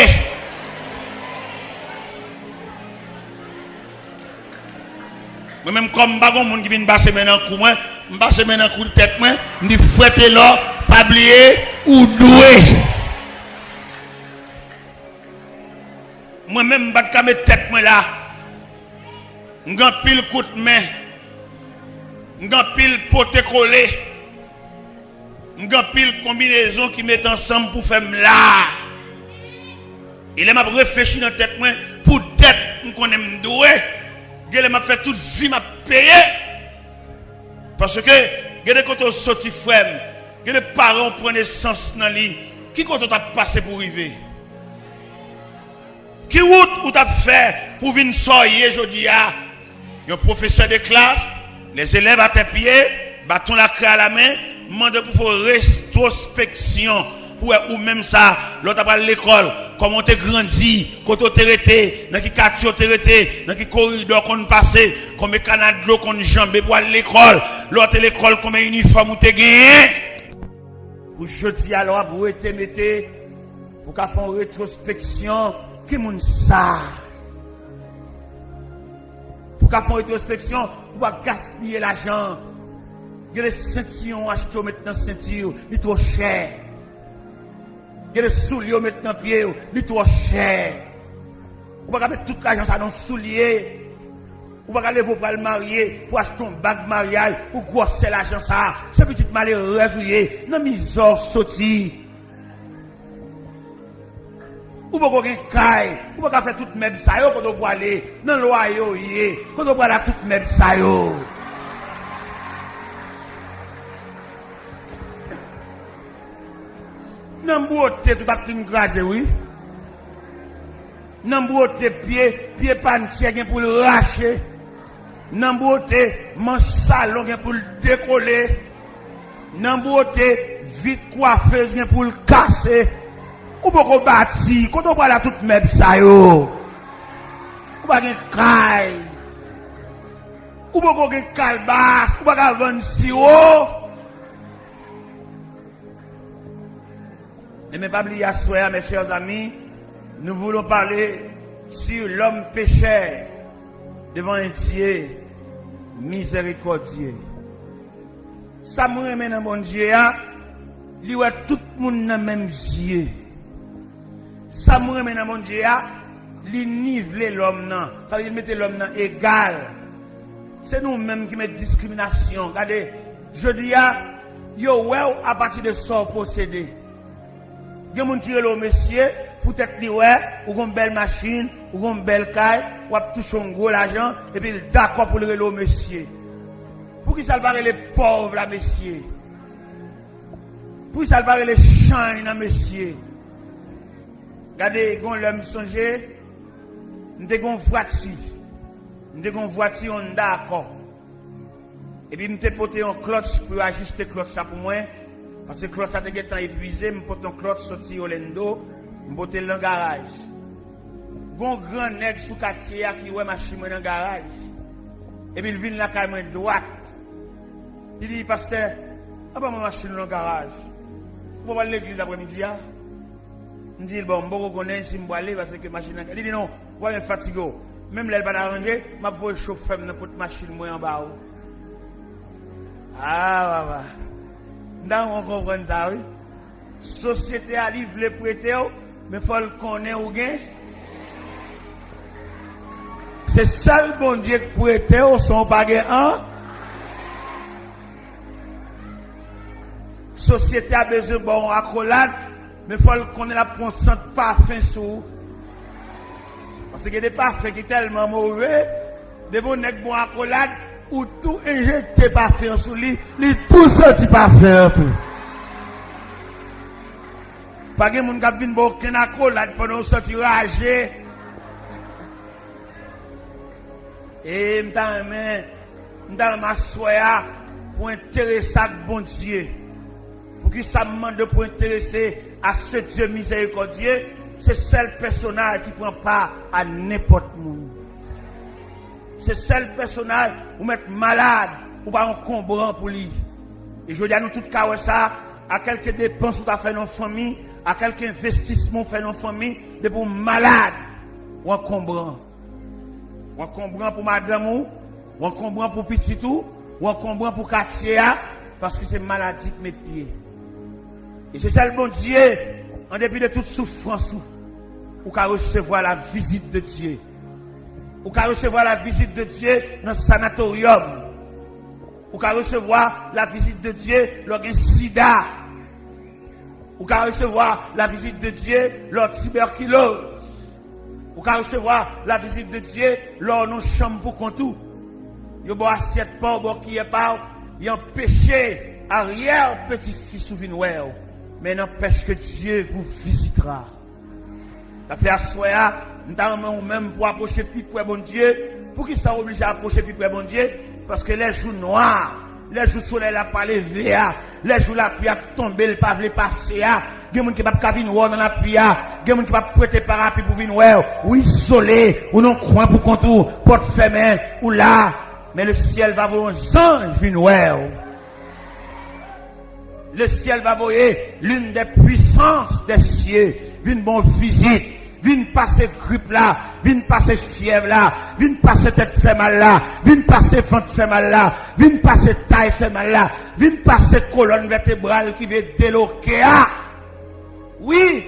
Moi même comme bagon monde qui vient passer main en cou moi, passer main en coup de tête moi, me dit fouetter là, pas oublier ou doué. Moi même pas de mettre tête moi là. M'gan pile coup de main. M'gan pile pote collé. M'gan pile combinaison qui met ensemble pour faire là. Il m'a réfléchi dans tête moi pour tête m'connaît m'doué. Il m'a fait toute vie m'a payé. Parce que gade quand on sorti frère, gade parents prenaient sens dans lui. Qui quand on t'a passé pour arriver? Qui route ou t'a fait pour venir sortir aujourd'hui à un professeur de classe, les élèves à tes pieds, bâton la craie à la main, demande pour faire rétrospection ou même ça, l'autre à l'école, comment tu grandi, quand tu es resté, dans quel quartier tu es resté, dans quel corridor qu'on passé, combien de canaux d'eau qu'on jambé pour aller à l'école, l'autre l'école, combien d'uniformes tu as gagné. Pour jeudi alors, pour te mettre, pour faire une rétrospection, qui moun ça? Pour faire une rétrospection, pour pas gaspiller l'argent. Il y a des ceintures achetés maintenant ceinture, il est trop cher. Il y a des souliers maintenant pied, il est trop cher. Vous ne pouvez pas mettre tout l'argent ça dans le soulier. Vous ne pouvez pas aller pour le marier, pour acheter un bague de mariage, pour grosser l'argent ça. C'est petit malheureux, non misère sorti. Ou pas qu'on caille, ou pas faire toute même ça yo quand on va aller dans loyo yé, quand on va aller toute même ça yo. Nan beauté tout a fin grasé oui. Nan beauté pied pantier gen pour le racher. Nan beauté manche salon gen pour le décoller. Nan beauté vite coiffeuse gen pour le casser. Ou pas qu'on bâti, quand on va là toute même ça yo. Ou pas qu'on caille. Ou pas qu'on calebasse, ou pas qu'on vendre sirop. Ne me pas oublier à soir, mes chers amis, nous voulons parler sur l'homme pécheur devant un Dieu miséricordieux. Ça me remet dans mon Dieu, il y a tout le monde dans le même Dieu. Ça me remet dans mon Dieu, il nivelle l'homme, il met l'homme égal. C'est nous-mêmes qui mettons discrimination. Regardez, je dis, yo, à partir de ça, posséder. Il y a des gens qui sont monsieur, peut-être qu'ils ont une belle machine, ou une belle caille, ou toucher un gros argent, et puis d'accord pour le monsieur. Pour qui ça parle les pauvres, là, monsieur? Pour qui ça parle les champs, là, monsieur? Regardez, quand l'homme songe, nous avons une voiture. Nous avons une voiture Honda Accord. Et puis, je porté un clutch pour ajuster le clutch pour moi. Parce que le clutch a été épuisé. Je porte un clutch sorti Orlando. Je porte dans le garage. Il y a un grand nègre sous quartier qui voit ma machine dans le garage. Et puis, il vient la caméra droite. Il dit, pasteur, ah ben, ma machine dans le garage. Je vais aller à l'église après-midi. Je dis, bon, je vais connaître si je vais aller parce que la machine. Il dit, non, je vais me fatiguer. Même là, il va arranger, je vais le chauffeur dans la machine en bas. Ah, bah. On comprend ça, oui. Société a livré les prêter, mais il faut le connaître ou gain. C'est seul bon Dieu qui prêter, son pas un. Société a besoin de bon accolade, mais il faut le connaître la prendre parfum sous. Parce qu'il y a des parfums qui sont tellement mauvais, des bons bon accolade, ou tout injecté parfum sous lui, tout sorti parfum tout. Pas que mon gars vient bon aucun accolade pendant sorti ragé. Et m'dam m'assoya pour intéresser à bon Dieu. Pour qui ça me demande pour intéresser à ce Dieu miséricordieux, c'est seul personnage qui prend part à n'importe où. C'est seul personnage où mettre malade ou pas encombrant pour lui. Et je dis à nous tout cas ça, à quelques dépenses ou à faire dans la famille, à quelques investissements fait dans la famille, de pour malade ou encombrant. Ou encombrant pour madame ou encombrant pour petit tout, ou encombrant pour quartier, parce que c'est maladie que mes pieds. Et c'est ça le bon Dieu, en dépit de toute souffrance, ou qu'à recevoir la visite de Dieu. Ou qu'à recevoir la visite de Dieu dans le sanatorium. Ou qu'à recevoir la visite de Dieu lors d'un sida. Ou qu'à recevoir la visite de Dieu lors de tuberculose. Ou qu'à recevoir la visite de Dieu lors de nos chambres pour contour. Il y a bon assiette pas, bon qui est pas, il y a un péché arrière petit-fils ou vinouer. Mais n'empêche que Dieu vous visitera. Ça fait assoya, nous même pour approcher plus près bon Dieu. Pour qui ça oblige à approcher plus près bon Dieu? Parce que les jours noirs, les jours soleil la pas levé, les jours la pluie a tombé, le pas veut passer, il y a des gens qui ne peuvent pas venir dans la pluie, il y a des gens qui ne peuvent pas prêter parapluie pour venir voir, ou isolé, ou non coin pour contour, porte fermée, ou là, mais le ciel va voir un ange venir voir. Le ciel va voir l'une des puissances des cieux, une bonne visite. Vine passer grippe là, vine passer fièvre là, vine passer tête fait mal là, vine passer ventre fait mal là, vine passer taille fait mal là, vine passer colonne vertébrale qui veut déloquer. Oui,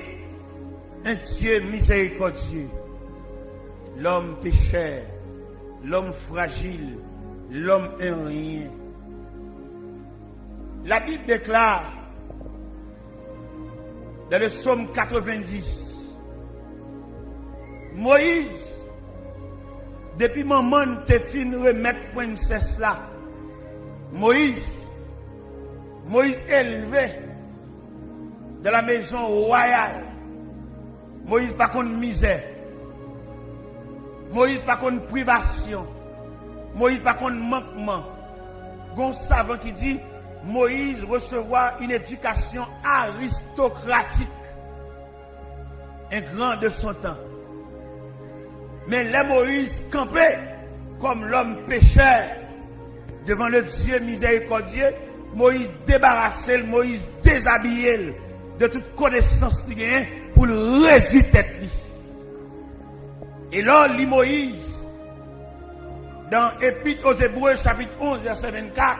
un Dieu miséricordieux, l'homme pécheur, l'homme fragile, l'homme un rien. La Bible déclare dans le psaume 90, Moïse, depuis maman te fin remettre princesse là, Moïse élevé de la maison royale, Moïse pas contre misère, Moïse pas contre privation, Moïse pas contre manquement. Gon savant qui dit Moïse recevoir une éducation aristocratique, un grand de son temps. Mais les Moïse campé comme l'homme pécheur devant le Dieu miséricordieux, Moïse débarrassé, Moïse déshabillé de toute connaissance qu'il a pour le réduire tête. Et là, lit Moïse dans Épître aux Hébreux chapitre 11 verset 24.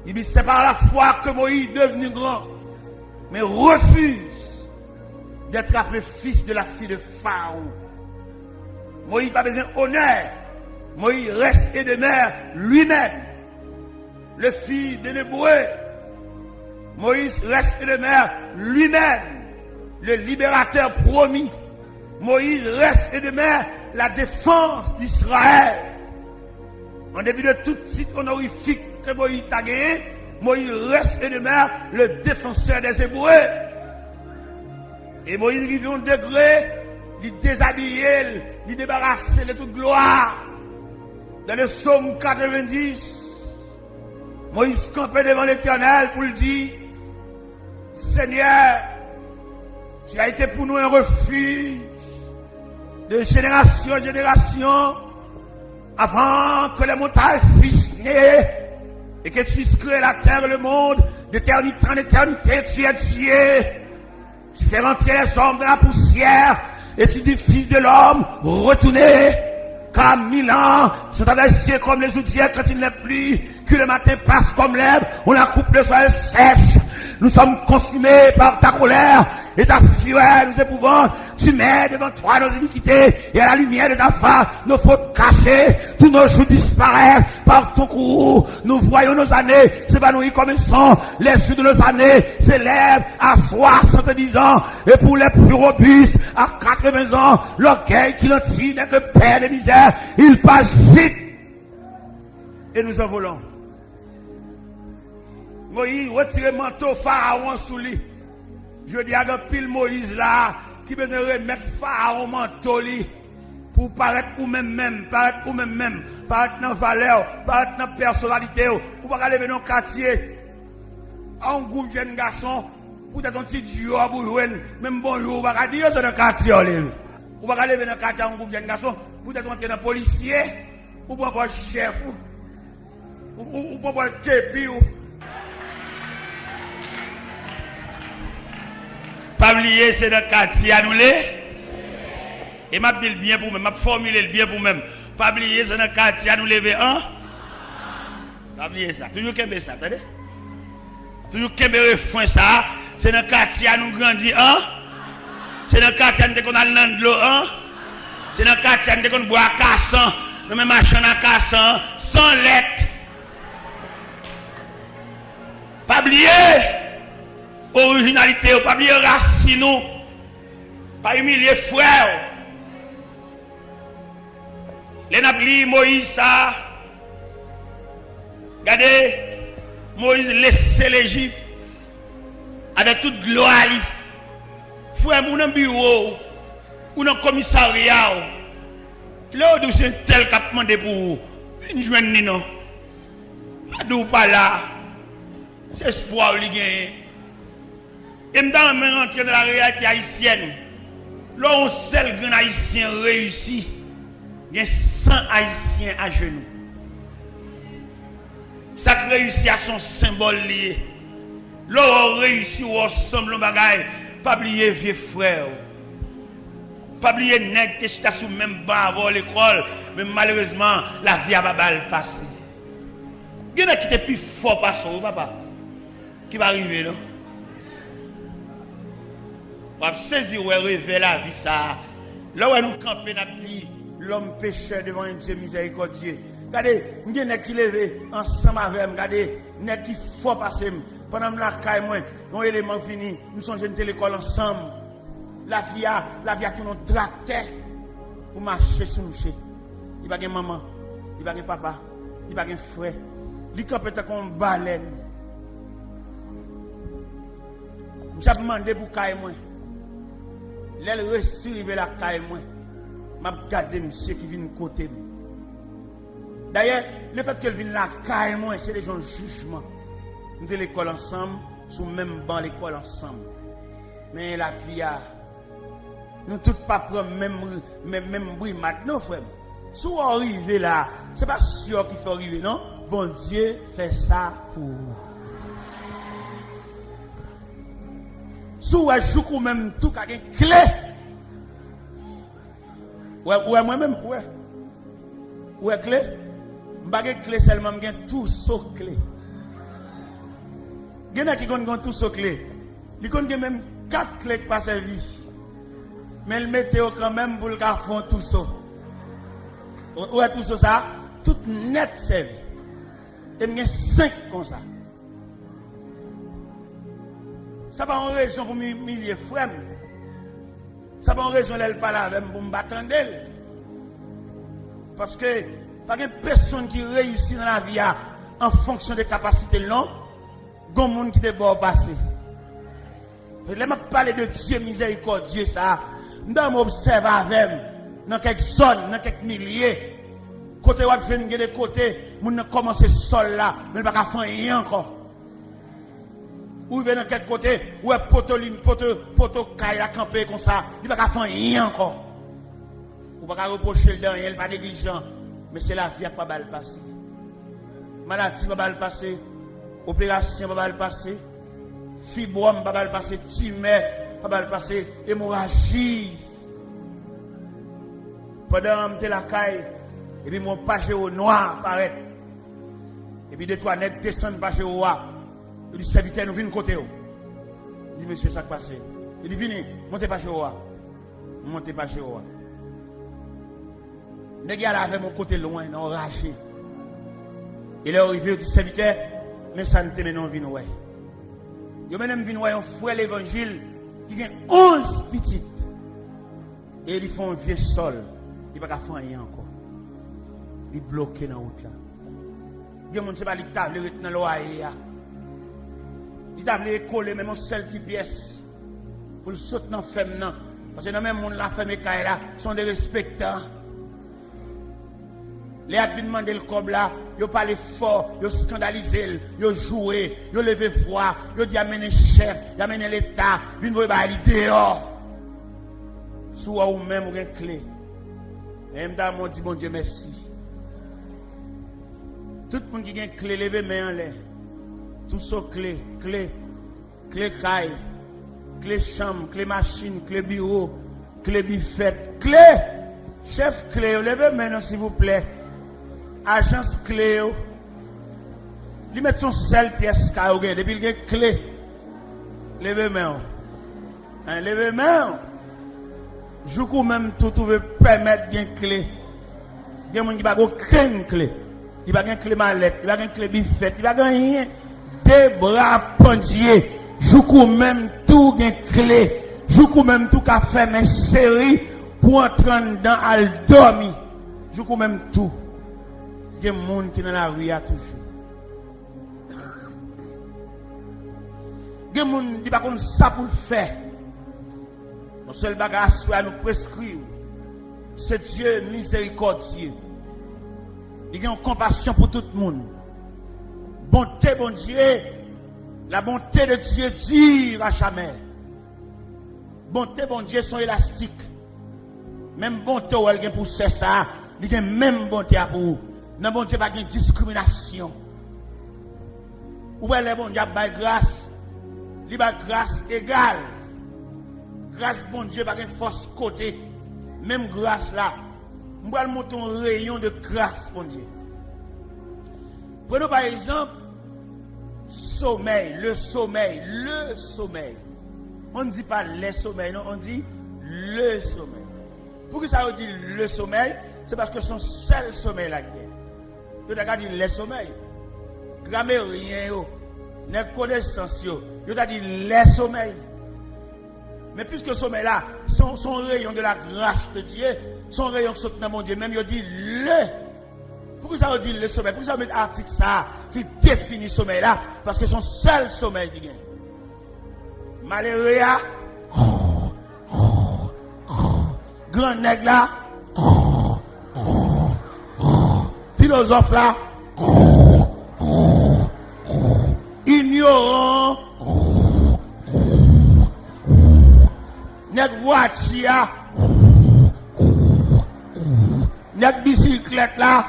Il dit c'est par la foi que Moïse est devenu grand, mais refuse d'être appelé fils de la fille de Pharaon. Moïse n'a pas besoin d'honneur. Moïse reste et demeure lui-même le fils de l'Hébreu. Moïse reste et demeure lui-même le libérateur promis. Moïse reste et demeure la défense d'Israël. En dépit de tout titre honorifique que Moïse a gagné, Moïse reste et demeure le défenseur des Hébreux. Et Moïse arrive à un degré, il déshabille, il débarrasse de toute gloire. Dans le psaume 90, Moïse campait devant l'Éternel pour lui dire, Seigneur, tu as été pour nous un refuge de génération en génération, avant que les montagnes fussent nées et que tu puisses créer la terre et le monde, d'éternité en éternité, tu es Dieu. Tu fais rentrer les hommes dans la poussière et tu dis, fils de l'homme, retournez, car 1000 ans sont adressés comme les outils quand il n'est plus, que le matin passe comme l'herbe, on la coupe le soleil sèche. Nous sommes consumés par ta colère et ta fureur nous épouvante. Tu mets devant toi nos iniquités et à la lumière de ta face nos fautes cachées. Tous nos jours disparaissent par ton courroux. Nous voyons nos années s'évanouir comme un sang. Les jours de nos années s'élèvent à 70 ans. Et pour les plus robustes, à 80 ans, l'orgueil qui l'en tire n'est que père de misère. Il passe vite et nous envolons. Moïse retire manteau Pharaon sous lui. Je dis à un pile Moïse là, qui besoin remettre Pharaon manteau lui, pour paraître ou même, paraître dans valeur, paraître dans personnalité, ou pas aller dans le quartier, à un groupe de jeunes garçons, pour être un petit job ou jouer, même bonjour, ou pas dire c'est dans le quartier, ou pas aller dans le quartier, à un groupe de jeunes garçons, pour être entrer dans le policier, ou pas un chef, ou pas un képi, ou pas oublier, c'est dans le quartier à nous les. Et m'a dit le bien pour moi, m'a formulé le bien pour moi. Pas oublier, c'est dans le quartier à nous lever un. Pas oublier ça. Toujours qu'aimer ça, attendez. Toujours qu'aimer refrain ça. C'est dans le quartier à nous grandir un. C'est dans le quartier à nous qu'on a de l'eau un. C'est dans le quartier à nous qu'on boit à cassan. Nous même machin à cassan, sans lettre. Pas oublier. Originalité, pas bien racine, pas humilier frère. Les napli Moïse ça. Regardez, Moïse laissait l'Égypte avec toute gloire. Frère, mon bureau, ou dans le commissariat, là où c'est un tel qui a demandé pour vous, une journée non. Pas là, c'est espoir qui gagne. Et me dans rentrer dans la réalité haïtienne. Là, on seul grand haïtien réussi. Il y a 100 haïtiens à genoux. Ça réussit à son symbole lié. Là, on réussit ou ensemble le bagaille. Pas oublier vieux frère. Pas oublier nèg qui est sous même banc avant l'école. Mais malheureusement, la vie a pas passé. Il y en a qui était plus fort par son papa. Qui va arriver là. On va saisir ou rêver la vie ça. Là où nous campons, nous dit l'homme pécheur devant un Dieu miséricordieux. Regardez, nous avons qui levé ensemble avec nous. Regardez, nous qui fort passer. Pendant la caille, moi, nos éléments finis, nous sommes jeunes l'école ensemble. La vie a tout nous tracteur pour marcher sur nous. Il n'y a pas de maman, il n'y a pas de papa, il n'y a pas de frère. Il campe comme une baleine. Je demandé pour caille, moi. L'aile receive la caille moi. M'a regardé monsieur qui vient côté. D'ailleurs, le fait qu'elle vienne la caille moi, c'est des gens de jugement. Nous sommes l'école ensemble, sous même banc l'école ensemble. Mais la vie a nous tous pas prendre même bruit maintenant frère. Si on arrive là, c'est pas sûr qu'il faut arriver non. Bon Dieu fait ça pour vous. Si vous jouez même tout avec une clé. Ouais, moi-même, ouais. Ouais, clé. Je n'ai pas clé seulement, je tout sauf clé. Il y en a qui ont tout sauf clé. Il y a même 4 clés qui passent à vie. Mais le météo quand même pour le faire tout ça. Ouais, tout ça, tout net servi. Et il y a 5 comme ça. Ça pas en raison pour m'humilier frère. Ça pas en raison d'elle parler avec pour me battre d'elle. Parce que pas une personne qui réussit dans la vie en fonction des capacités non, gon monde qui te bon passer. Je m'a parler de Dieu miséricordieux ça. Nous m'observe avec dans quelques zones, dans quelques milliers Côté où je viens de côté, moun commence sol là, mais pas faire rien encore. Ou vient dans quel côté, ou est poto caille à camper comme ça, il pas faire rien encore. Ou pas reprocher le dernier, pas négligent, mais c'est la vie qui va pas le passer. Maladie va pas le passer, opération va pas le passer, fibrome va pas le passer, tumeur va pas le passer, hémorragie. Pendant que la caille, et puis mon page au noir paraît. Et puis deux trois nègres descendent page au noir. Il dit serviteur nous venons côté. Il dit monsieur ça qui passe. Il dit venez, montez page au noir. Montez page au noir. Nègres là avec mon côté loin, non raché. Il est arrivé, il dit serviteur, mais ça ne te mène en vin ouais. Yo même vin ouais un frère l'évangile qui a 11 petites. Et ils font un vieux sol. Il ne peut pas faire rien encore. Il est bloqué dans la route là. Il y a des gens qui ne peuvent pas dans l'oreille. Il ne peuvent pas coller même un seul petit pièce. Pour le sauter dans la femme. Parce que même les gens qui la femme là sont des respectants. Les gens qui demandent le cob là, ils parlent fort, ils scandalisent, ils jouent, ils lèvent voix, ils disent amener chef, ils amener l'État, ils vont aller dehors. Soit ou même ou une clé. Et m'dam dit bon Dieu merci. Tout le monde qui a une clé, levez main en l'air. Tout ça clé caille, clé chambre, clé machine, clé bureau, clé buffet, clé. Chef clé, levez main s'il vous plaît. Agence clé. Lui met son seule pièce depuis il y a une clé. Levez main. Levez main. Je peux même tout permettre d'une clé. Il y a des gens qui n'ont aucune clé. Il n'y a pas de clé mallette, il n'y a pas de clé buffet, il n'y a pas rien. Des bras pendiers. Je peux même tout d'une clé. Je peux même tout qu'à faire mes séries pour entrer dans al dormir. Je peux même tout. Il y a des gens qui sont dans la rue toujours. Il y a des gens qui ne savent pas ça pour le faire. Le seul bagage à nous prescrire, c'est Dieu miséricordieux. Il y a une compassion pour tout le monde. Bonté, bon Dieu, la bonté de Dieu dure à jamais. Bonté, bon Dieu, sont élastiques. Même bonté, où elle pour ça, il y a même bonté pour vous. Non, bon Dieu, pas de discrimination. Où elle est bon Dieu, par grâce, il y a grâce égale. Grâce, bon Dieu, pas de force côté. Même grâce là, nous allons monter un rayon de grâce, bon Dieu. Prenons par exemple, sommeil, le sommeil. On ne dit pas les sommeils, non, on dit le sommeil. Pourquoi ça veut dire le sommeil? C'est parce que son seul sommeil là. Vous avez dit les sommeils. Grammairien, les connaissances, vous avez dit les sommeils. Mais puisque le sommeil là, son rayon de la grâce de Dieu, son rayon qui saute dans mon Dieu, même il dit le. Pourquoi ça veut dire le sommeil? Pourquoi ça veut mettre article ça qui définit le sommeil là? Parce que son seul sommeil qui gagne. Malheureux, grand nègre là, philosophe là, ignorant, nègre voiture, nègre bicyclette là,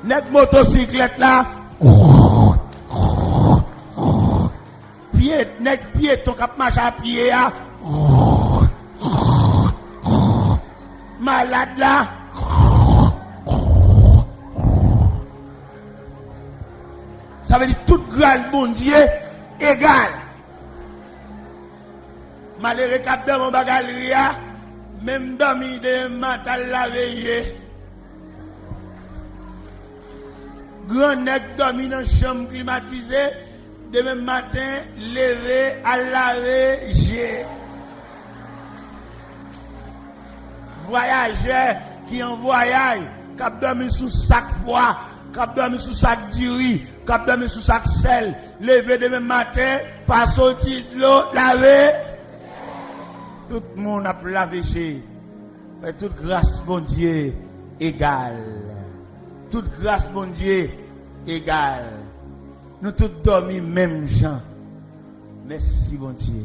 nègre motocyclette là, nègre piéton qui marche à pied là, malade là, ça veut dire toute grâce bon Dieu égale. Malheureux cap dans mon bagage même dormi de mental la veille. Grand nègre dormi dans chambre climatisée, demain matin levé à laver j'ai. Voyageur qui en voyage, cap dormi sous sac poids, cap dormi sous sac du riz, cap dormi sous sac sel, levé demain matin, pas sorti de l'eau, laver. Tout le monde a lavé chez. Mais toute grâce, bon Dieu, égale. Toute grâce, bon Dieu, égale. Nous tous dormis même gens. Merci, bon Dieu.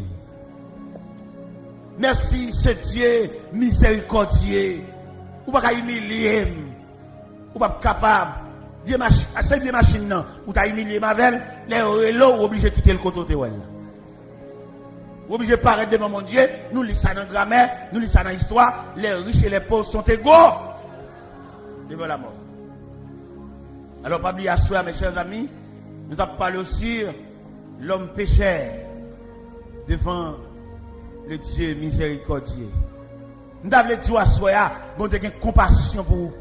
Merci, ce Dieu miséricordieux. Ou pas humilier. Ou pas capable. C'est Dieu machine, non. Ou t'as humilié ma veille. Les relots obligés de quitter le côté de obligé de paraître devant mon Dieu. Nous lisons ça dans la grammaire, nous lisons ça dans l'histoire. Les riches et les pauvres sont égaux devant la mort. Alors, pas oublier à soi, mes chers amis, nous avons parlé aussi l'homme pécheur devant le Dieu miséricordieux. Nous avons dit à soi, bon Dieu, compassion pour vous.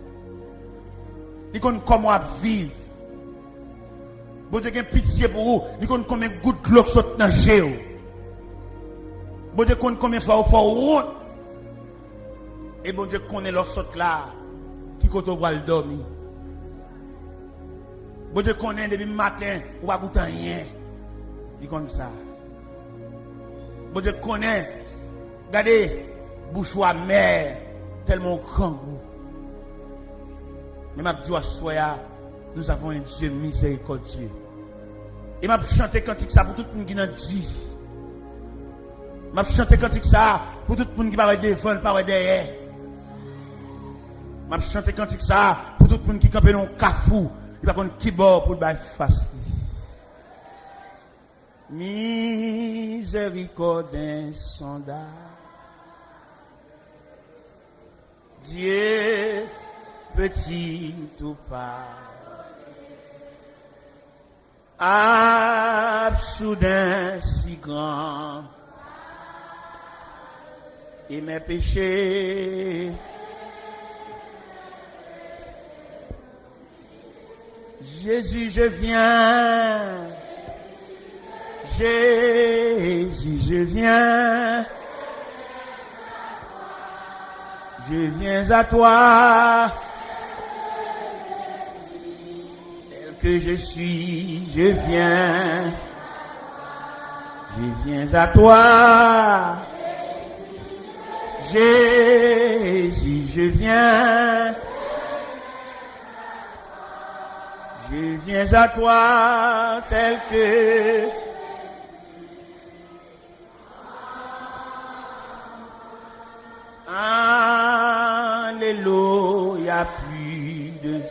Il connaît comment vivre. Bon Dieu, pitié pour vous. Il connaît combien de gouttes de l'eau qui sont dans le géo. Bon Dieu connaît combien de fois vous faites route. Et bon Dieu connaît l'eau saute là qui côté vous le dormir. Bon Dieu connaît depuis le matin ou pas goûter rien. Il connaît ça. Bon Dieu connaît. Regardez, bouche amère tellement grand. Mais m'a dit à soya, nous avons un Dieu miséricordieux. Et m'a chanté cantique ça pour tout le monde qui n'a dit. M'a chanté cantique ça pour tout le monde qui va défendre par derrière. M'a chanté cantique ça pour tout le monde qui campe dans cafou, il va contre qui bord pour le face. Miséricorde insondable. Dieu petit ou pas, soudain si grand, et mes péchés, Jésus je viens, Jésus je viens. Je viens à toi, tel que je suis, je viens à toi, Jésus, je viens à toi, tel que Alléluia, plus de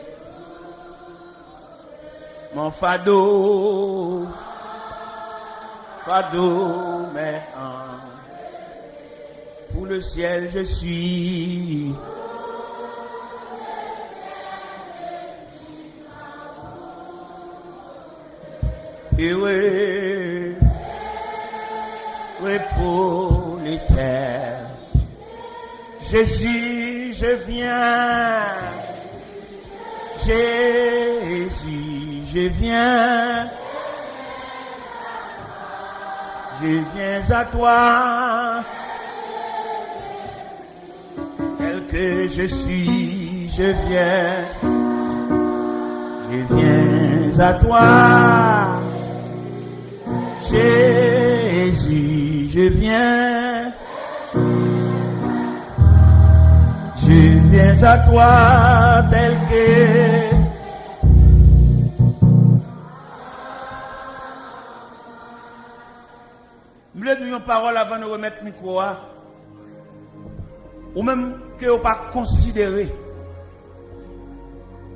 mon fado, mais pour le ciel je suis. Et oui, pour les terres. Jésus, je viens. Jésus, je viens. Je viens à toi. Tel que je suis, je viens. Je viens à toi. Jésus, je viens. Je viens à toi tel que je voulais dire une parole avant de remettre le micro. Ou même que vous pas considéré.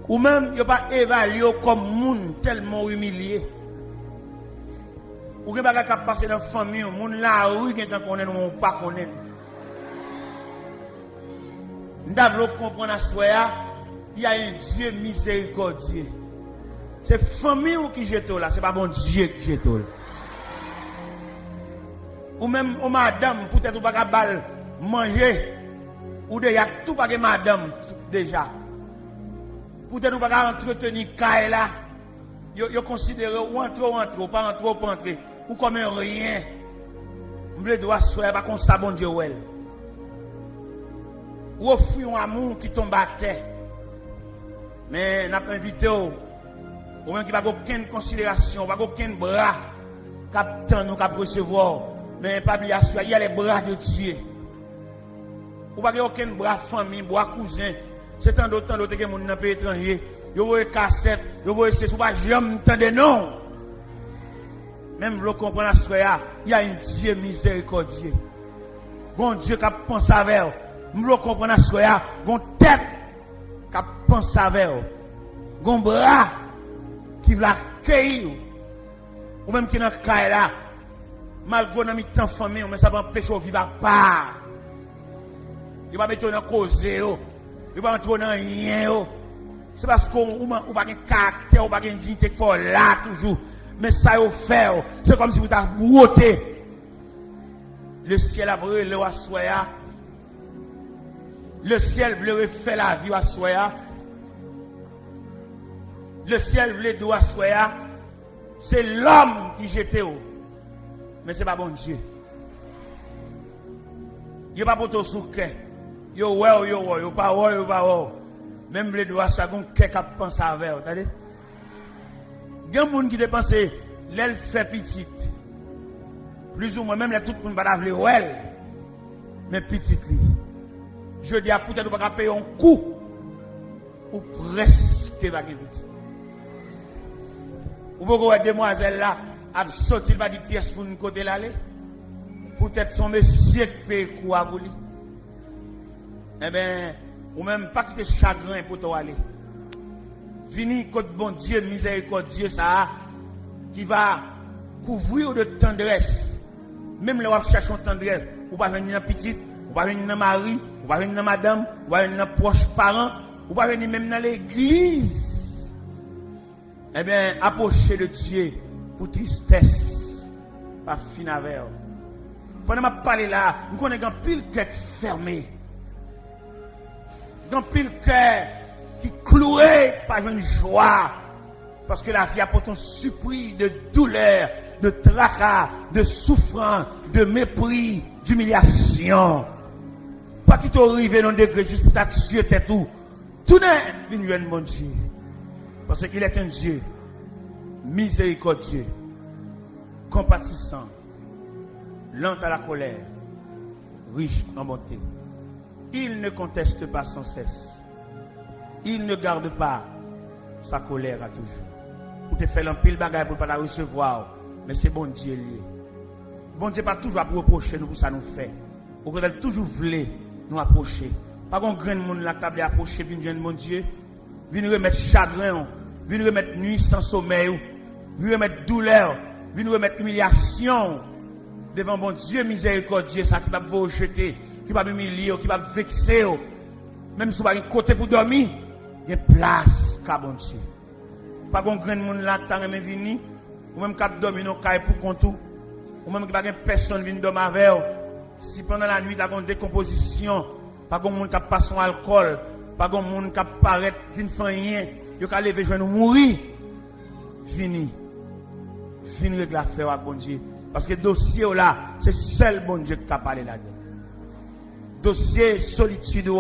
Ou même vous pas évalué comme monde tellement humilié. Ou que pas capable passer dans la famille, monde la rue qui est connaît ou pas connaît. Nous devons comprendre à soi, il y a un Dieu miséricordieux. C'est famille qui jette là, c'est pas bon Dieu qui jette là. Ou même ou madame, peut-être ou pas capable manger, ou déjà tout pas que madame déjà. Peut-être ou pas entretenir caille là. Yo considéré ou entre, pas entrer, ou comme rien. Vous voulez doit soir pas comme ça bon Dieu ouais. Ou offrir un amour qui tombe à terre. Mais n'a pas invité ou même qui n'a aucune considération, pas aucun bras captant nous cap recevoir, mais pas bien sûr, il y a les bras de Dieu. ou pas aucun bras famille, bras cousin. C'est tant d'autres que moun nan pays étranger. Yo voye cassette, yo voye c'est pas jamais entendre non. Même vous comprenez ce qu'il y a un Dieu miséricordieux. Bon Dieu qui pense avec vous. Vous comprenez ce qu'il y a une tête qui pense avec vous. Un bras qui veut accueillir. Ou même qui dans le cas là, malgré dans temps famille, mais ça va empêcher de vivre à part. Il va mettre dans cause, il va mettre dans rien. C'est parce qu'on n'a pas de caractère, on n'a pas de dignité qu'il faut là toujours. Mais ça vous fait, c'est comme si vous avez brouté. Le ciel a brûlé le soya. Le ciel voulait faire la vie à soya. Le ciel voulait de soya. C'est l'homme qui jetait haut. Mais ce n'est pas bon Dieu. Il n'y a pas pour tout souquet. Yo pas. Même les doigts, ça gon quelqu'un pense avec, vous entendez? Il y a des gens qui dépensent l'aile fait petite. Plus ou moins, même les tout le monde va la ouais. Mais petite li. Je dis à peut-être pas payer un coup. Ou presque va petite. Ou beaucoup de demoiselles là, a sorti pas des pièces pour une côté l'aller. Peut-être son monsieur qui paye coup à vous. Eh bien, ou même pas quitter chagrin pour toi aller. Vini côté bon Dieu miséricordieux ça qui va couvrir de tendresse. Même là on cherche une tendresse, ou pas venir dans petite, ou pas venir dans mari, ou pas venir dans madame, ou pas venir dans proche parents, ou pas venir même dans l'église. Eh bien, approcher de Dieu pour tristesse, pas fin avec. Pendant que je parle là, nous connaissons un pile cœur fermé. Un pile cœur qui cloué par une joie. Parce que la vie apporte un surpris de douleur, de tracas, de souffrance, de mépris, d'humiliation. Pas qui t'arrive dans un degré juste pour t'attirer tout. Tout n'est venu un bon Dieu. Parce qu'il est un Dieu miséricordieux, compatissant, lent à la colère, riche en bonté. Il ne conteste pas sans cesse. Il ne garde pas sa colère à toujours. Pour te faire un pile bagaille pour ne pas la recevoir. Mais c'est bon Dieu lié. Bon Dieu pas toujours à reprocher nous pour ça nous fait. Au contraire, toujours voulait nous approcher. Pas qu'on grain de monde la table approcher, vient bon Dieu. Vient remettre chagrin, vient remettre nuit sans sommeil, vient remettre douleur, vient remettre humiliation devant bon Dieu miséricordieux, ça qui va vous jeter, qui va humilier, qui va vexer. Même si vous avez un côté pour dormir, il y a place, car bon Dieu. Pas qu'on grain de monde là, t'as même vini, ou même cap dormir non caille pour contour, ou même pas personne vient dormir avec. Si pendant la nuit, t'as une décomposition, pas qu'on monde qui passe son alcool, pas qu'on monde qui paraît, fin fait rien, il y a lever joindre mourir. Fini. Fini règle l'affaire à bon Dieu. Parce que dossier là, c'est seul bon Dieu qui a parlé là-dedans. Dossier solitude,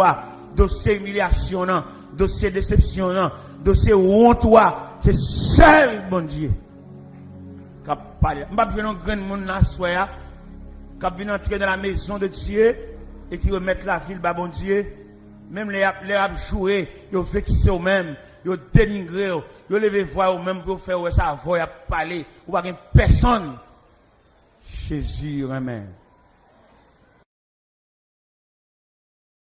dossier humiliation, dossier déception, dossier honte, c'est seul bon Dieu qui a parlé. Je ne vais pas venir grand monde là, qui a venir entrer dans la maison de Dieu et qui remettre la ville à bon Dieu. Même les jouer, ils vexé eux-mêmes, ils dénigré, ils levé voix eux-mêmes pour faire ça, voix parler, ou pas personne. Jésus, amen.